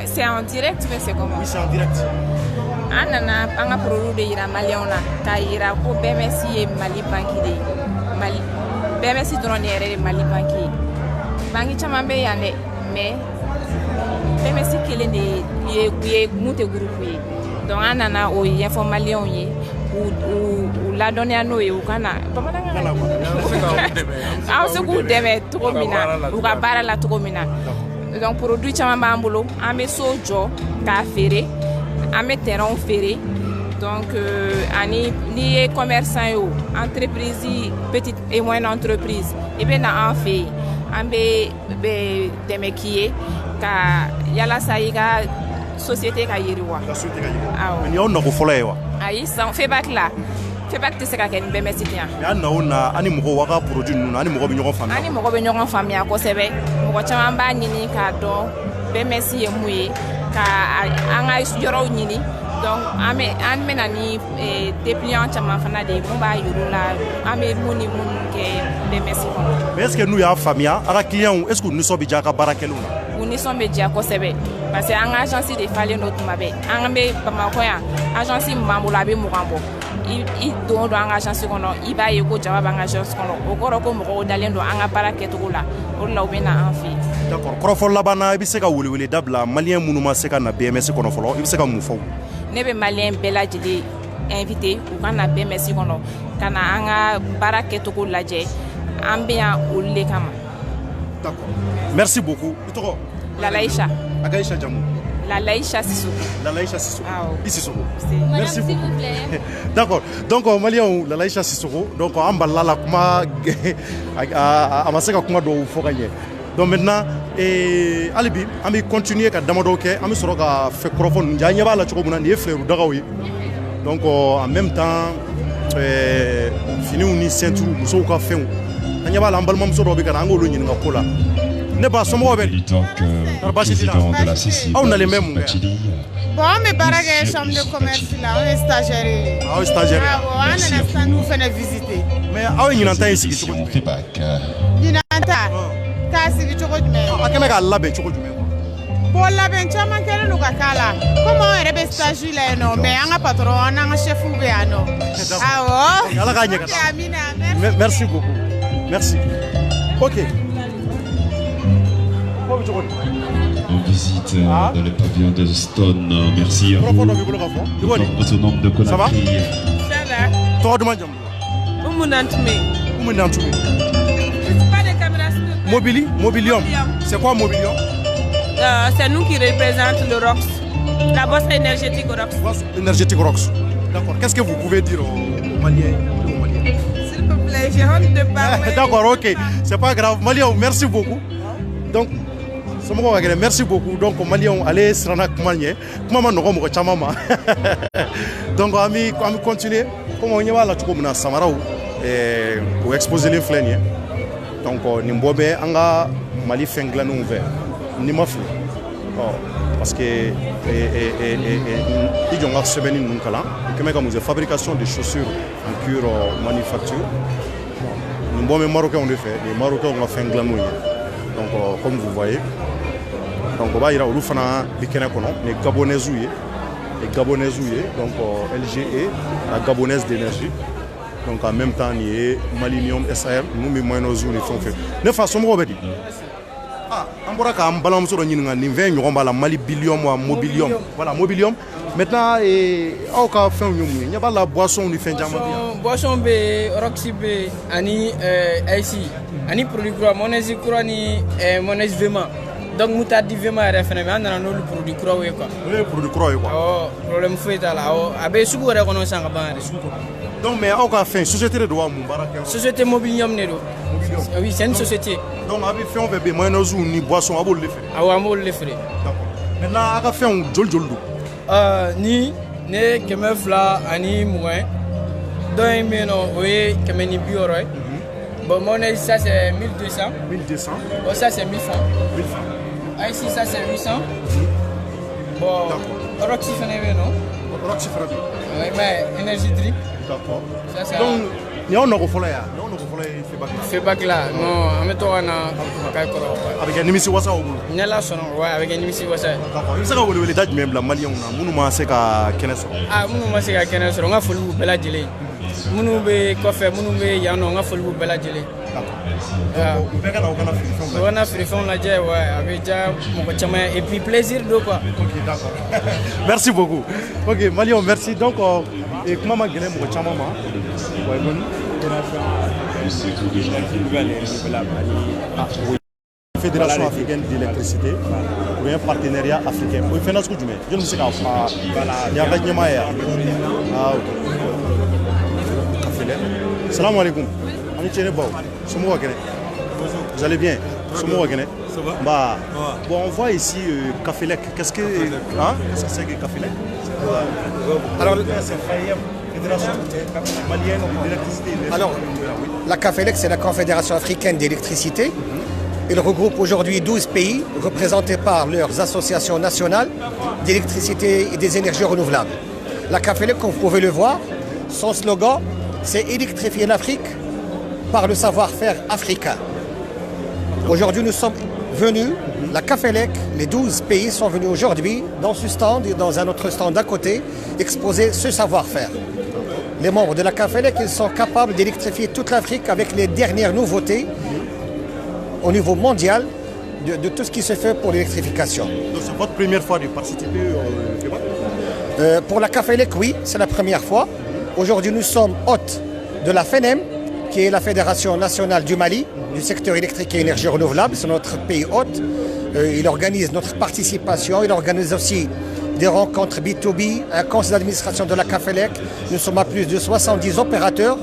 [SPEAKER 19] C'est en direct mais c'est comment?
[SPEAKER 10] Oui, c'est en direct.
[SPEAKER 19] An nana an ka produit de yira maliyɛnw na k'a yira ko BMS ye Mali banque de ye BMS dɔrɔn de yɛrɛ de Mali banque ye banque caman bɛ yan dɛ mais BMS kelen de ye mun tɛ groupe ye donc an nana o ɲɛfɔ maliyɛnw ye u ladɔnniya n'o ye u ka na bamanankan aw se k'u dɛmɛ cogo min na u ka baara la cogo min na donc produit caman b'an bolo an bɛ so jɔ k'a feere an bɛ terrain feere donc ani n'i ye commerçant ye o entreprise petite et moyenne entreprise i bɛ na an fɛ yen an bɛ dɛmɛ k'i ye ka yalasa i ka société ka yiriwa.
[SPEAKER 10] mais nin y'aw nako fɔlɔ ye wa.
[SPEAKER 19] ayi san FEBAC la FEBAC tɛ se ka kɛ ni BMS tɛ yan.
[SPEAKER 10] mais an na o na ani mɔgɔw aw ka produit ninnu na ani mɔgɔw bɛ ɲɔgɔn faamuya.
[SPEAKER 19] ani mɔgɔw bɛ ɲɔgɔn faamuya kosɛbɛ mɔgɔ caman b'a ɲini k'a dɔn BMS ye mun ye ka an ka yɔrɔw ɲini donc an bɛna ni dépliant caman fana de ye mun b'a yir'u la an bɛ mun ni mun kɛ BMS kɔnɔ.
[SPEAKER 10] mais est ce que n'u y'a faamuya a ka clients est ce que u nisɔn bɛ diya a ka baarakɛlaw la.
[SPEAKER 19] u nisɔn bɛ diya kosɛbɛ parce que an ka agence de falen don tuma bɛɛ an bɛ Bamakɔ yan agence min b'an bolo a bɛ 20 bɔ i don an ka agence kɔnɔ i b'a ye ko jama b'an ka agence kɔnɔ o kɔrɔ ko mɔgɔw dalen don an ka baara kɛcogo la o de la u bɛ na an fɛ yen.
[SPEAKER 10] d'accord kɔrɔfɔ laban na i bɛ se ka welewele dabila maliyɛn minnu ma se ka na BMS kɔnɔ fɔlɔ i bɛ se ka mun fɔ.
[SPEAKER 19] ne bɛ maliyɛn bɛɛ lajɛlen invité u ka na BMS kɔnɔ ka na an ka baara kɛcogo lajɛ an bɛ yan olu de kama.
[SPEAKER 10] d'accord merci beaucoup i tɔgɔ.
[SPEAKER 19] Lalaïcha.
[SPEAKER 10] Agaïcha Djamou.
[SPEAKER 19] Lalaïcha Sissoko.
[SPEAKER 10] Lalaïcha Sissoko.
[SPEAKER 19] Ah oui.
[SPEAKER 10] Sissoko. Merci beaucoup. D'accord. Donc maliyɛnw Lalaïcha Sissoko donc an balila la kuma a ma se ka kuma dɔw fɔ ka ɲɛ donc maintenant hali bi an bɛ continuer ka damadɔw kɛ an bɛ sɔrɔ ka fɛ kɔrɔfɔ ninnu jɛ an ɲɛ b'a la cogo min na nin ye filɛru dagaw ye donc en même temps finiw ni ceinture musow ka fɛnw an ɲɛ b'a la an balimamuso dɔw bɛ ka na an k'olu ɲininka ko la. ne ba somɔgɔw bɛ di aw nalen bɛ mun kɛ.
[SPEAKER 20] bon an bɛ baara kɛ chambre de commerce la an ye stagiaire ye.
[SPEAKER 10] aw ye stagiaire ye.
[SPEAKER 20] awɔ an nana standuw fana visiter.
[SPEAKER 10] mais aw ye ɲinan ta in sigi cogo jumɛn.
[SPEAKER 20] ɲinan ta k'a sigi cogo jumɛn.
[SPEAKER 10] a kɛmɛ k'a labɛn cogo jumɛn.
[SPEAKER 20] bon labɛn caman kɛlen don ka k'a la komi anw yɛrɛ bɛ stage la yen nɔ mais an ka patron an n'an ka chef bɛ yan nɔ. awɔ.
[SPEAKER 10] ala k'a ɲɛ ka taa. merci beaucoup merci. ok.
[SPEAKER 21] On visite dans le pavillon de Stone. Merci à vous. Autonome de Conakry.
[SPEAKER 20] Ça va?
[SPEAKER 10] Toi, demande. Mobilium. C'est quoi Mobilium?
[SPEAKER 22] C'est nous qui représentons le ROX. La bourse énergétique ROX.
[SPEAKER 10] Énergétique ROX. D'accord. Qu'est-ce que vous pouvez dire aux Maliens?
[SPEAKER 20] S'il vous plaît, j'ai honte de parler.
[SPEAKER 10] D'accord, ok. C'est pas grave. Maliens, merci beaucoup. Donc, merci beaucoup. Donc, Maliens, allez, Srana Kumanye. Comment on va donc, on va continuer. Comme on y va là, tu comme Samarao. o exposé les flènes donc ni bobé anga mali fengla nous ver ni ma fou parce que ils ont semaine nous kala et comme fabrication de chaussures en cuir manufacture nous bobé marocain on le fait les marocains ont fengla nous donc comme vous voyez donc on va ir au fana bikena kono les gabonais donc LGE la gabonaise d'énergie donc en même temps il y a Malinium SAM nous mais moins nos zones font fait ne façon mo bedi on pourra quand balance sur ni ngani 20 on va la Mali billion ou mobilium voilà mobilium maintenant et au cas fin il y a pas la boisson du fin jama
[SPEAKER 3] boisson be roxy be ani ici ani produit croix monnaie croix ni monnaie vraiment donc moutarde vraiment référé mais on a le produit croix quoi
[SPEAKER 10] le produit croix quoi
[SPEAKER 3] oh problème fait là abe sugu reconnaissance ka ban
[SPEAKER 10] donc mais au cas fin société de droit Moubarak
[SPEAKER 3] société mobilium ne do oui c'est une société
[SPEAKER 10] donc abi fait on veut be moyen zo ni boisson abol le faire
[SPEAKER 3] ah amol le faire
[SPEAKER 10] d'accord maintenant aka fait on jol
[SPEAKER 3] ni ne keme fla ani moins donc mais non oui keme ni bioro bon monnaie ça c'est 1200 bon ça c'est 1100 ici ça c'est 800 bon roxy fene non
[SPEAKER 10] roxy fene
[SPEAKER 3] oui mais énergie drip
[SPEAKER 10] d'accord
[SPEAKER 3] ça c'est
[SPEAKER 10] donc ni on a refolé
[SPEAKER 3] fait bac là non ameto ana makay ko
[SPEAKER 10] avec un nimisi wasa ou
[SPEAKER 3] ne la sono ouais avec un nimisi wasa
[SPEAKER 10] d'accord il sera wole daj même la malien na munu ma se ka keneso
[SPEAKER 3] munu ma se ka keneso nga fulu bela jele munu be ko fe munu be yano nga fulu bela jele d'accord on a fait fond la jé ouais avec ja mon chama et puis plaisir de quoi
[SPEAKER 10] OK d'accord merci beaucoup OK Malien merci donc et comment ma gele mon chama ma ouais bon Fédération africaine d'électricité ou un partenariat africain. Oui, finance que tu mets. Je ne sais pas. Il y a pas de moyen. Ah ok. Salam alaikum. On est chez nous. Vous allez bien? Ça va. Bah, bon, on voit ici Cafelec. Qu'est-ce que c'est que Cafelec?
[SPEAKER 5] Alors,
[SPEAKER 10] Alors,
[SPEAKER 5] la CAFELEC, c'est la Confédération africaine d'électricité. Il regroupe aujourd'hui 12 pays représentés par leurs associations nationales d'électricité et des énergies renouvelables. La CAFELEC, comme vous pouvez le voir, son slogan, c'est électrifier l'Afrique par le savoir-faire africain. Aujourd'hui, nous sommes venus, la CAFELEC, les 12 pays sont venus aujourd'hui dans ce stand et dans un autre stand d'à côté, exposer ce savoir-faire. Les membres de la CAFELEC, ils sont capables d'électrifier toute l'Afrique avec les dernières nouveautés au niveau mondial de tout ce qui se fait pour l'électrification.
[SPEAKER 10] Donc c'est votre première fois de participer au
[SPEAKER 5] débat? Pour la CAFELEC, oui, c'est la première fois. Aujourd'hui, nous sommes hôtes de la FENEM, qui est la Fédération nationale du Mali, du secteur électrique et énergie renouvelable. C'est notre pays hôte. Il organise notre participation, il organise aussi des rencontres B2B, un conseil d'administration de la CAFELEC. Nous sommes à plus de 70 opérateurs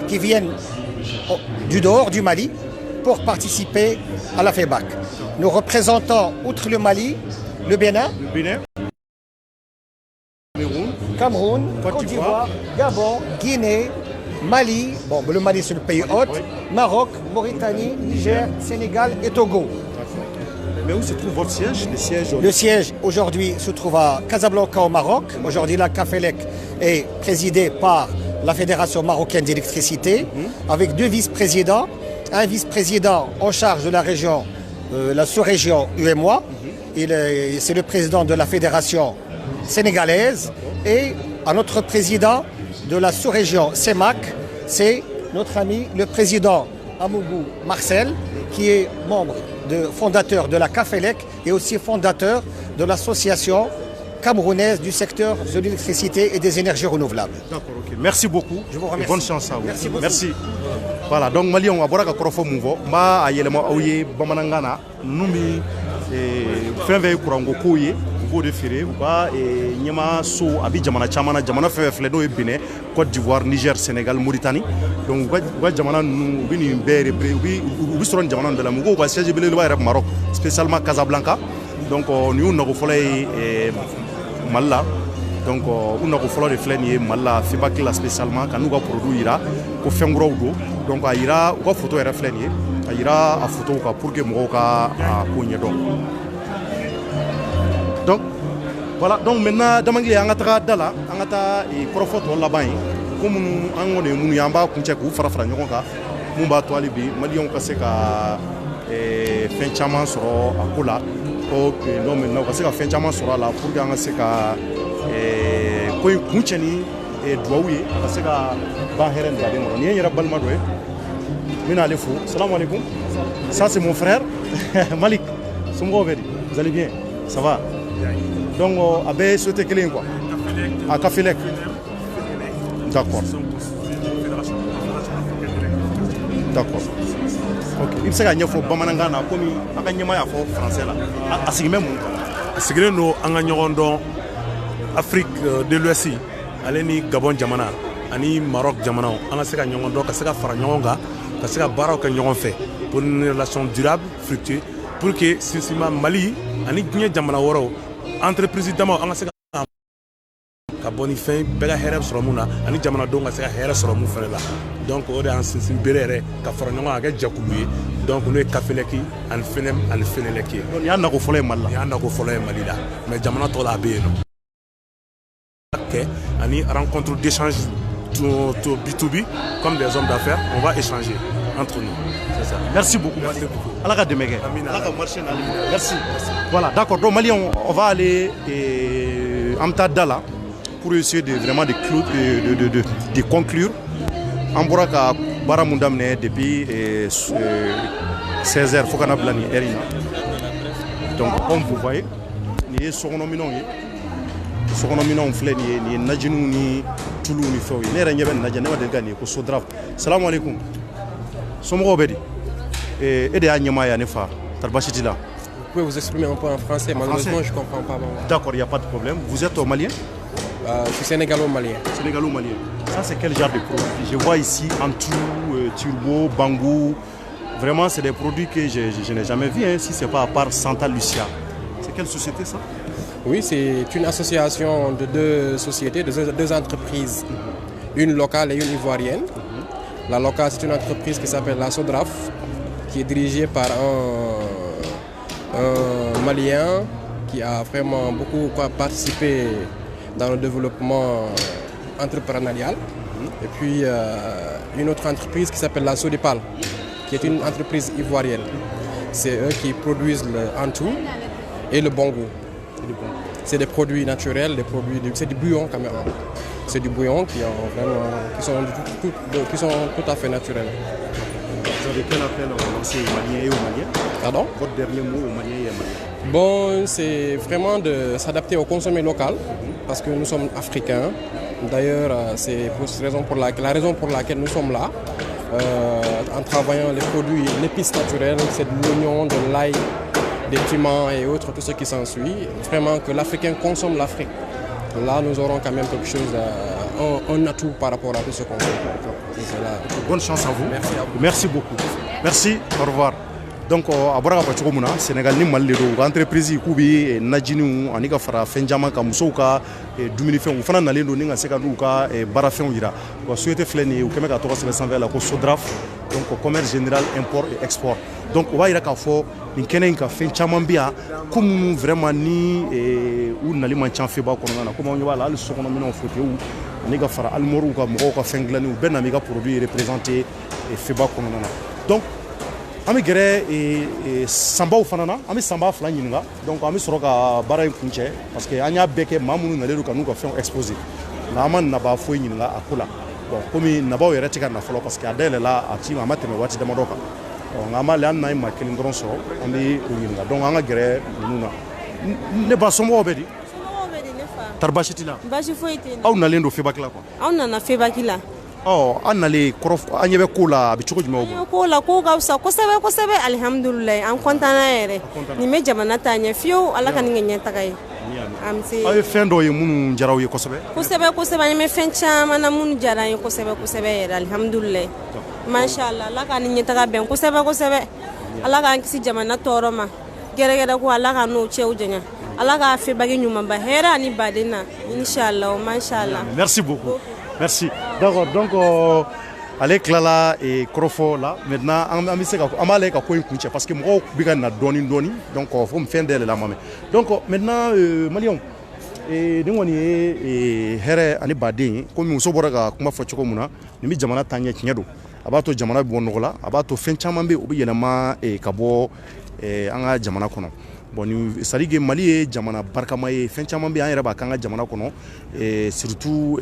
[SPEAKER 5] qui viennent du dehors du Mali pour participer à la FEBAC. Nous représentons, outre le Mali, le Bénin, Cameroun, Côte d'Ivoire, Gabon, Guinée, Mali, bon, le Mali c'est le pays hôte, Maroc, Mauritanie, Niger, Sénégal et Togo.
[SPEAKER 10] Mais où se trouve votre siège?
[SPEAKER 5] Le siège aujourd'hui se trouve à Casablanca au Maroc. Aujourd'hui la CAFELEC est présidée par la Fédération marocaine d'électricité avec 2 vice-présidents. Un vice-président en charge de la région, la sous-région UMOA. C'est le président de la fédération sénégalaise. Et un autre président de la sous-région CEMAC, c'est notre ami le président Amougou Marcel, qui est fondateur de la CAFELEC et aussi fondateur de l'association camerounaise du secteur de l'électricité et des énergies renouvelables.
[SPEAKER 10] D'accord, ok. Merci beaucoup.
[SPEAKER 5] Je vous remercie.
[SPEAKER 10] Bonne chance à vous.
[SPEAKER 5] Merci beaucoup.
[SPEAKER 10] Merci. Voilà, donc Mali, on va voir Korofo Mouvo. Ma ayelema aouye bamanangana numi fenve kurango kouye go de fere ba e nyama so abi jamana chamana jamana fefle do ebine Côte d'Ivoire, Niger, Sénégal, Mauritanie. Donc wa jamana nu bini bere ubi soron jamana de la mugo ba siège bele le Maroc, spécialement Casablanca. Donc nous n'avons pas Malla
[SPEAKER 2] donc u na ko fɔlɔ de filɛ nin ye Mali la FEBAC la spécialement ka n'u ka produit yira ko fɛn kuraw don donc a yira u ka photo yɛrɛ filɛ nin ye a yira a photo kan pour que mɔgɔw ka ko ɲɛdɔn donc voilà donc maintenant Damangile an ka taga da la an ka taa kɔrɔfɔ tɔ laban ye ko minnu an kɔni ye minnu ye an b'a kuncɛ k'u fara fara ɲɔgɔn kan mun b'a to hali bi maliyɛnw ka se ka fɛn caman sɔrɔ a ko la ko non maintenant u ka se ka fɛn caman sɔrɔ a la pour que an ka se ka ko in kuncɛ ni duwawu ye a ka se ka ban hɛrɛ ni baden kɔnɔ nin ye n yɛrɛ balima dɔ ye n bɛna ale fo salamu alaikum ça c'est mon frère Malik somɔgɔw bɛ di vous allez bien ça va donc a bɛ société kelen quoi a Kafelec d'accord d'accord ok il bɛ se ka ɲɛfɔ bamanankan na komi a ka ɲɛmaa y'a fɔ français la a sigilen bɛ mun kan
[SPEAKER 4] a sigilen don an ka ɲɔgɔn dɔn Afrique de l'Ouest ale ni Gabon jamana ani Maroc jamanaw an ka se ka ɲɔgɔn dɔn ka se ka fara ɲɔgɔn kan ka se ka baaraw kɛ ɲɔgɔn fɛ pour une relation durable fructueuse pour que sinsinma Mali ani diɲɛ jamana wɛrɛw entreprise damaw an ka se ka bɔ ni fɛn bɛɛ ka hɛrɛ sɔrɔ mun na ani jamanadenw ka se ka hɛrɛ sɔrɔ mun fɛnɛ la donc o de y'an sinsin bere yɛrɛ ka fara ɲɔgɔn kan ka kɛ jɛkulu ye donc n'o ye Kafelec ani FENEM ani FENELEC ye
[SPEAKER 2] nin y'a nako fɔlɔ ye Mali la
[SPEAKER 4] nin y'a nako fɔlɔ ye Mali la mais jamana tɔ la a bɛ yen nɔ kɛ ani rencontre d'échange B2B comme des hommes d'affaires on va échanger entre nous c'est ça
[SPEAKER 2] merci beaucoup Allah ka dɛmɛ kɛ Allah ka marché na merci voilà d'accord donc Maliens on va aller en Tadala pour essayer de vraiment de conclure an bɔra ka baara mun daminɛ depuis 16h fo kana bila ni heure in na donc comme vous voyez nin ye sokɔnɔminɛnw ye sokɔnɔminɛnw filɛ nin ye nin ye najiniw ni tuluw ni fɛnw ye ne yɛrɛ ɲɛ bɛ nin lajɛ ne ma deli ka nin ye ko SODRAF salamu alaikum somɔgɔw bɛ di e de y'a ɲɛmaa ya ne fa tari basi t'i la
[SPEAKER 1] Vous pouvez vous exprimer un peu en français, malheureusement je ne comprends pas.
[SPEAKER 2] D'accord, il n'y a pas de problème. Vous êtes malien?
[SPEAKER 1] Je suis sénégalo-malien.
[SPEAKER 2] Sénégalo-malien. Ça, c'est quel genre de produit? Je vois ici Antou, Turbo, Bangou. Vraiment, c'est des produits que je n'ai jamais vus, hein, si ce n'est pas à part Santa Lucia. C'est quelle société, ça?
[SPEAKER 1] Oui, c'est une association de deux sociétés, de deux entreprises. Une locale et une ivoirienne. La locale, c'est une entreprise qui s'appelle la SODRAF, qui est dirigée par un Malien qui a vraiment beaucoup participé dans le développement entrepreneurial. Et puis une autre entreprise qui s'appelle la Sodipal, qui est une entreprise ivoirienne. C'est eux qui produisent le Antou et le Bongo. C'est des produits naturels, c'est du bouillon quand même. C'est du bouillon qui sont tout à fait naturels.
[SPEAKER 2] Vous avez quel appel au lancé aux Maliens et aux Maliens?
[SPEAKER 1] Pardon?
[SPEAKER 2] Votre dernier mot aux Maliens et aux Maliens?
[SPEAKER 1] Bon, c'est vraiment de s'adapter au consommé local, parce que nous sommes africains. D'ailleurs, c'est la raison pour laquelle nous sommes là, en travaillant les produits, l'épice naturelle, c'est de l'oignon, de l'ail, des piments et autres, tout ce qui s'ensuit. Vraiment que l'Africain consomme l'Afrique. Là, nous aurons quand même quelque chose, un atout par rapport à tout ce qu'on fait.
[SPEAKER 2] Bonne chance à vous.
[SPEAKER 1] Merci à vous.
[SPEAKER 2] Merci beaucoup. Merci, au revoir. Donc, à bɔra ka fɔ cogo min na Sénégal ni Mali de don u ka entreprise k'u bɛ najiniw ani ka fara fɛn caman ka musow ka dumunifɛnw u fana nalen don ni ka se ka n'u ka baarafɛnw yira u ka société filɛ nin ye u kɛn bɛ ka tɔgɔ sɛbɛn sanfɛ la ko SODRAF donc commerce général import et export donc u b'a yira k'a fɔ nin kɛnɛ in ka fɛn caman bɛ yan ko minnu vraiment ni u nali man ca FEBA kɔnɔna na komi anw ɲɛ b'a la hali sokɔnɔminɛnw fauteuils ani ka fara alimɔriw ka mɔgɔw ka fɛn dilanni u bɛɛ na b'i ka produit représenté FEBA kɔnɔna na donc an bɛ gɛrɛ sanbaw fana na an bɛ sanba fila ɲininka donc an bɛ sɔrɔ ka baara in kuncɛ parce que an y'a bɛɛ kɛ maa minnu nalen don ka n'u ka fɛnw exposer nka an ma naba foyi ɲininka a ko la bon komi nabaw yɛrɛ tɛ ka na fɔlɔ parce que a dayɛlɛla a ma tɛmɛ waati damadɔ kan nka an b'ale hali n'an ye maa kelen dɔrɔn sɔrɔ an bɛ o ɲininka donc an ka gɛrɛ ninnu na ne ba somɔgɔw bɛ di tari baasi t'i la
[SPEAKER 6] baasi foyi tɛ n na
[SPEAKER 2] aw nalen don FEBAC la quoi
[SPEAKER 6] aw nana FEBAC la
[SPEAKER 2] an nalen an ɲɛ bɛ ko la a bɛ cogo jumɛn
[SPEAKER 6] an ko la ko ka fisa kosɛbɛ kosɛbɛ alihamudulilayi an kɔntana yɛrɛ nin bɛ jamana ta ɲɛ fiyewu ala ka nin kɛ ɲɛtaga ye
[SPEAKER 2] aw ye fɛn dɔw ye minnu diyara aw ye kosɛbɛ
[SPEAKER 6] kosɛbɛ kosɛbɛ an bɛ fɛn caman na minnu diyara an ye kosɛbɛ kosɛbɛ yɛrɛ alihamudulilayi mashallah ala ka nin ɲɛtaga bɛn kosɛbɛ kosɛbɛ ala k'an kisi jamana tɔɔrɔ ma gɛrɛgɛrɛ ko ala ka n'o cɛw janya ala ka febaki ɲuman ba hɛrɛ ani baden na inchallah mashallah.
[SPEAKER 10] Merci beaucoup. Merci. D'accord, donc allez Klala et Krofo là maintenant on va essayer on va aller ka ko kunche parce que mo bi ka na doni donc faut me faire d'elle là moi. Donc maintenant Malion ni woni here ani baden ko mi so bora ka kuma fo choko muna ni mi jamana tanye kinyedo abato jamana bi wonogola abato fen chaman be obi yelama ka bo anga jamana kono bon ni sarige Mali jamana barkama ye fen chaman be an yere ba kanga jamana kono surtout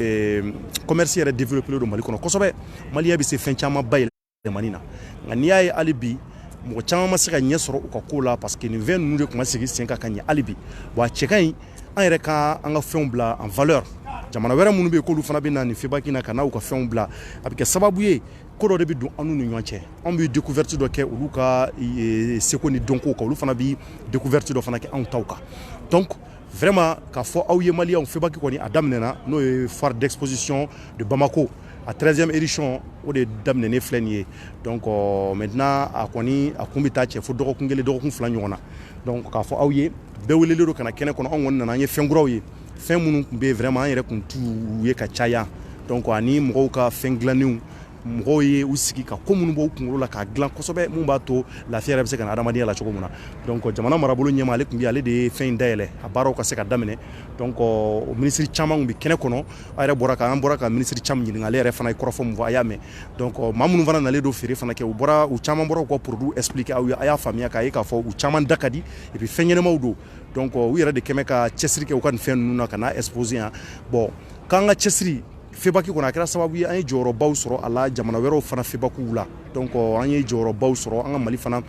[SPEAKER 10] commerce yere développer do Mali kono kosobe Mali ya bi se fen chaman bay manina ngani ay alibi mo chama masika nyesoro ko kola parce que ni 20 nous de kuma sigi 5 ka nya alibi wa chekai an yɛrɛ ka an ka fɛnw bila en valeur jamana wɛrɛ minnu bɛ yen k'olu fana bɛ na nin febaki na ka n'u ka fɛnw bila a bɛ kɛ sababu ye ko dɔ de bɛ don an n'u ni ɲɔgɔn cɛ an bɛ découverte dɔ kɛ olu ka seko ni dɔnko kan olu fana bɛ découverte dɔ fana kɛ anw taw kan donc vraiment k'a fɔ aw ye maliyɛnw febaki kɔni a daminɛna n'o ye foire d'exposition de Bamako a 13e édition o de daminɛnen filɛ nin ye donc maintenant a kɔni a kun bɛ taa cɛ fo dɔgɔkun kelen dɔgɔkun fila ɲɔgɔn na donc k'a fɔ aw ye bɛɛ welelen do kana kɛnɛ kɔnɔ anw kɔni nana an ye fɛn kuraw ye fɛn minnu tun bɛ yen vraiment an yɛrɛ kun t'u ye ka caya donc ani mɔgɔw ka fɛn dilannenw mɔgɔw ye u sigi ka ko minnu b'u kunkolo la k'a dilan kosɛbɛ mun b'a to lafiya yɛrɛ bɛ se ka na adamadenya la cogo min na donc jamana marabolo ɲɛma ale tun bɛ ale de ye fɛn in dayɛlɛ a baaraw ka se ka daminɛ donc ministre caman bɛ kɛnɛ kɔnɔ a yɛrɛ bɔra ka ministre caman ɲininka ale yɛrɛ fana ye kɔrɔfɔ mun fɔ a y'a mɛn donc maa minnu fana nalen don feere fana kɛ u caman bɔra u ka produit expliquer aw ye a y'a faamuya k'a ye k'a fɔ u caman da ka di et puis fɛn ɲɛnɛmaw don donc u yɛrɛ de kɛmɛ ka cɛsiri kɛ u ka nin fɛn ninnu na ka n'a exposer yan bon k'an ka cɛsiri febaki kɔnɔ a kɛra sababu ye an ye jɔyɔrɔbaw sɔrɔ a la jamana wɛrɛw fana febakiw la donc an ye jɔyɔrɔbaw sɔrɔ an ka Mali fana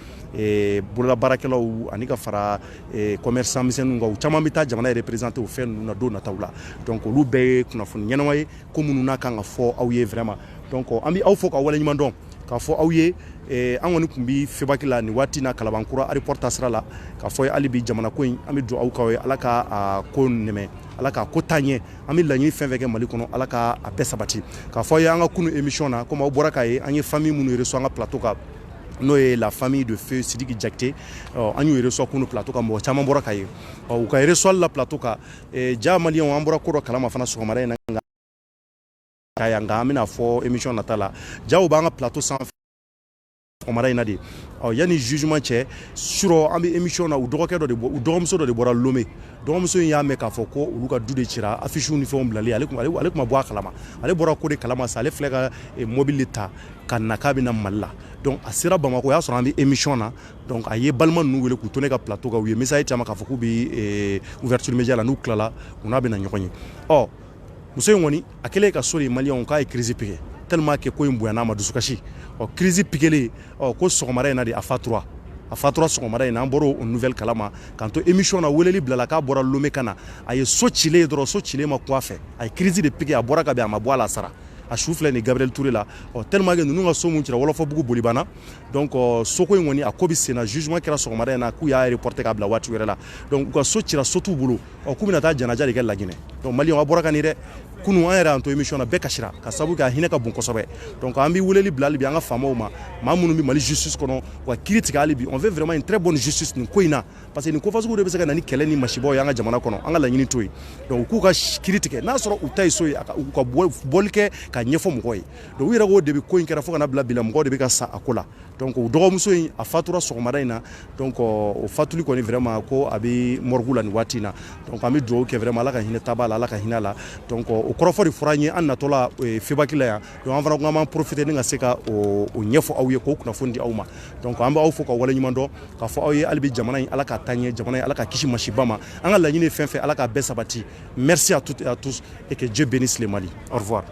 [SPEAKER 10] bololabaarakɛlaw ani ka fara commerçant misɛnninw kan u caman bɛ taa jamana représenter o fɛn ninnu na don nataw la donc olu bɛɛ ye kunnafoni ɲɛnama ye ko minnu n'a kan ka fɔ aw ye vraiment donc an bɛ aw fo k'aw waleɲuman dɔn k'a fɔ aw ye an kɔni tun bɛ febaki la nin waati na Kalabankura aéroport taasira la k'a fɔ hali bi jamana ko in an bɛ dugawu k'aw ye ala ka ko nɛmɛ ala ka ko taa ɲɛ an bɛ laɲini fɛn fɛn kɛ Mali kɔnɔ ala ka a bɛɛ sabati k'a fɔ ye an ka kunu émission na comme aw bɔra k'a ye an ye famille minnu reçu an ka plateau kan n'o ye la famille de feu Sidiki Jakite an y'u reçu kunu plateau kan mɔgɔ caman bɔra k'a ye u ka reçu la plateau kan ja maliyɛnw an bɔra ko dɔ kalama fana sɔgɔmada in na nka an bɛna fɔ émission nata la jaw b'an ka plateau sanfɛ sɔgɔmada in na de yanni jugement cɛ surɔ an bɛ émission na u dɔgɔkɛ dɔ de u dɔgɔmuso dɔ de bɔra Lomé dɔgɔmuso in y'a mɛn k'a fɔ ko olu ka du de cira affiches ni fɛnw bilali ale kun ma bɔ a kalama ale bɔra ko de kalama sa ale filɛ ka mobile ta ka na k'a bɛ na Mali la donc a sera Bamako o y'a sɔrɔ an bɛ émission na donc a ye balima ninnu wele k'u to ne ka plateau kan u ye message caman k'a fɔ k'u bɛ ouverture média la n'u tilala u n'a bɛ na ɲɔgɔn ye muso in kɔni a kɛlen ka so de maliyɛnw k'a ye crise piqué tellement que ko in bonyana ma dusukasi crise piqué ko sɔgɔmada in na de a fatura sɔgɔmada in na an bɔra o nouvelle kalama k'an to émission na weleli bilala k'a bɔra Lomé ka na a ye so cilen dɔrɔn so cilen ma kun a fɛ a ye crise de piqué a bɔra ka bɛn a ma bɔ a la sara a su filɛ ni Gabriel Touré la tellement que ninnu ka so mun cira Wɔlɔfɔbugu bolibana donc soko in kɔni a ko bɛ sen na jugement kɛra sɔgɔmada in na k'u y'a reporter k'a bila waati wɛrɛ la donc u ka so cira so t'u bolo k'u bɛna taa janaja de kɛ Laginɛ donc maliyɛnw a bɔra ka nin dɛ kunu an yɛrɛ an to émission na bɛɛ kasira ka sababu kɛ a hinɛ ka bon kosɛbɛ donc an bɛ weleli bila hali bi an ka faamaw ma maa minnu bɛ Mali justice kɔnɔ wa kiiri tigɛ hali bi on veut vraiment une très bonne justice nin ko in na parce que nin ko fasugu de bɛ se ka na ni kɛlɛ ni masibaw ye an ka jamana kɔnɔ an ka laɲini to yen donc u k'u ka kiiri tigɛ n'a sɔrɔ u ta ye so ye u ka bɔli kɛ ka ɲɛfɔ mɔgɔw ye donc u yɛrɛ k'o de bɛ ko in kɛra fo ka na bila bi la mɔgɔw de bɛ ka sa a ko la donc o dɔgɔmuso in a fatura sɔgɔmada in na donc o fatuli kɔni vraiment ko a bɛ morgue la nin waati in na donc an bɛ dugawu kɛ vraiment ala ka hinɛ taab'a la ala ka hinɛ a la donc o kɔrɔfɔ de fɔra an ye an natɔla febaki la yan donc an fana ko an b'an profiter ni ka se ka o ɲɛfɔ aw ye k'o kunnafoni di aw ma donc an bɛ aw fo ka waleɲuman dɔn k'a fɔ aw ye hali bi jamana in ala ka taa ɲɛ jamana in ala ka kisi masiba ma an ka laɲini fɛn fɛn ala ka bɛɛ sabati merci à toutes et à tous et que Dieu bénisse le Mali au revoir.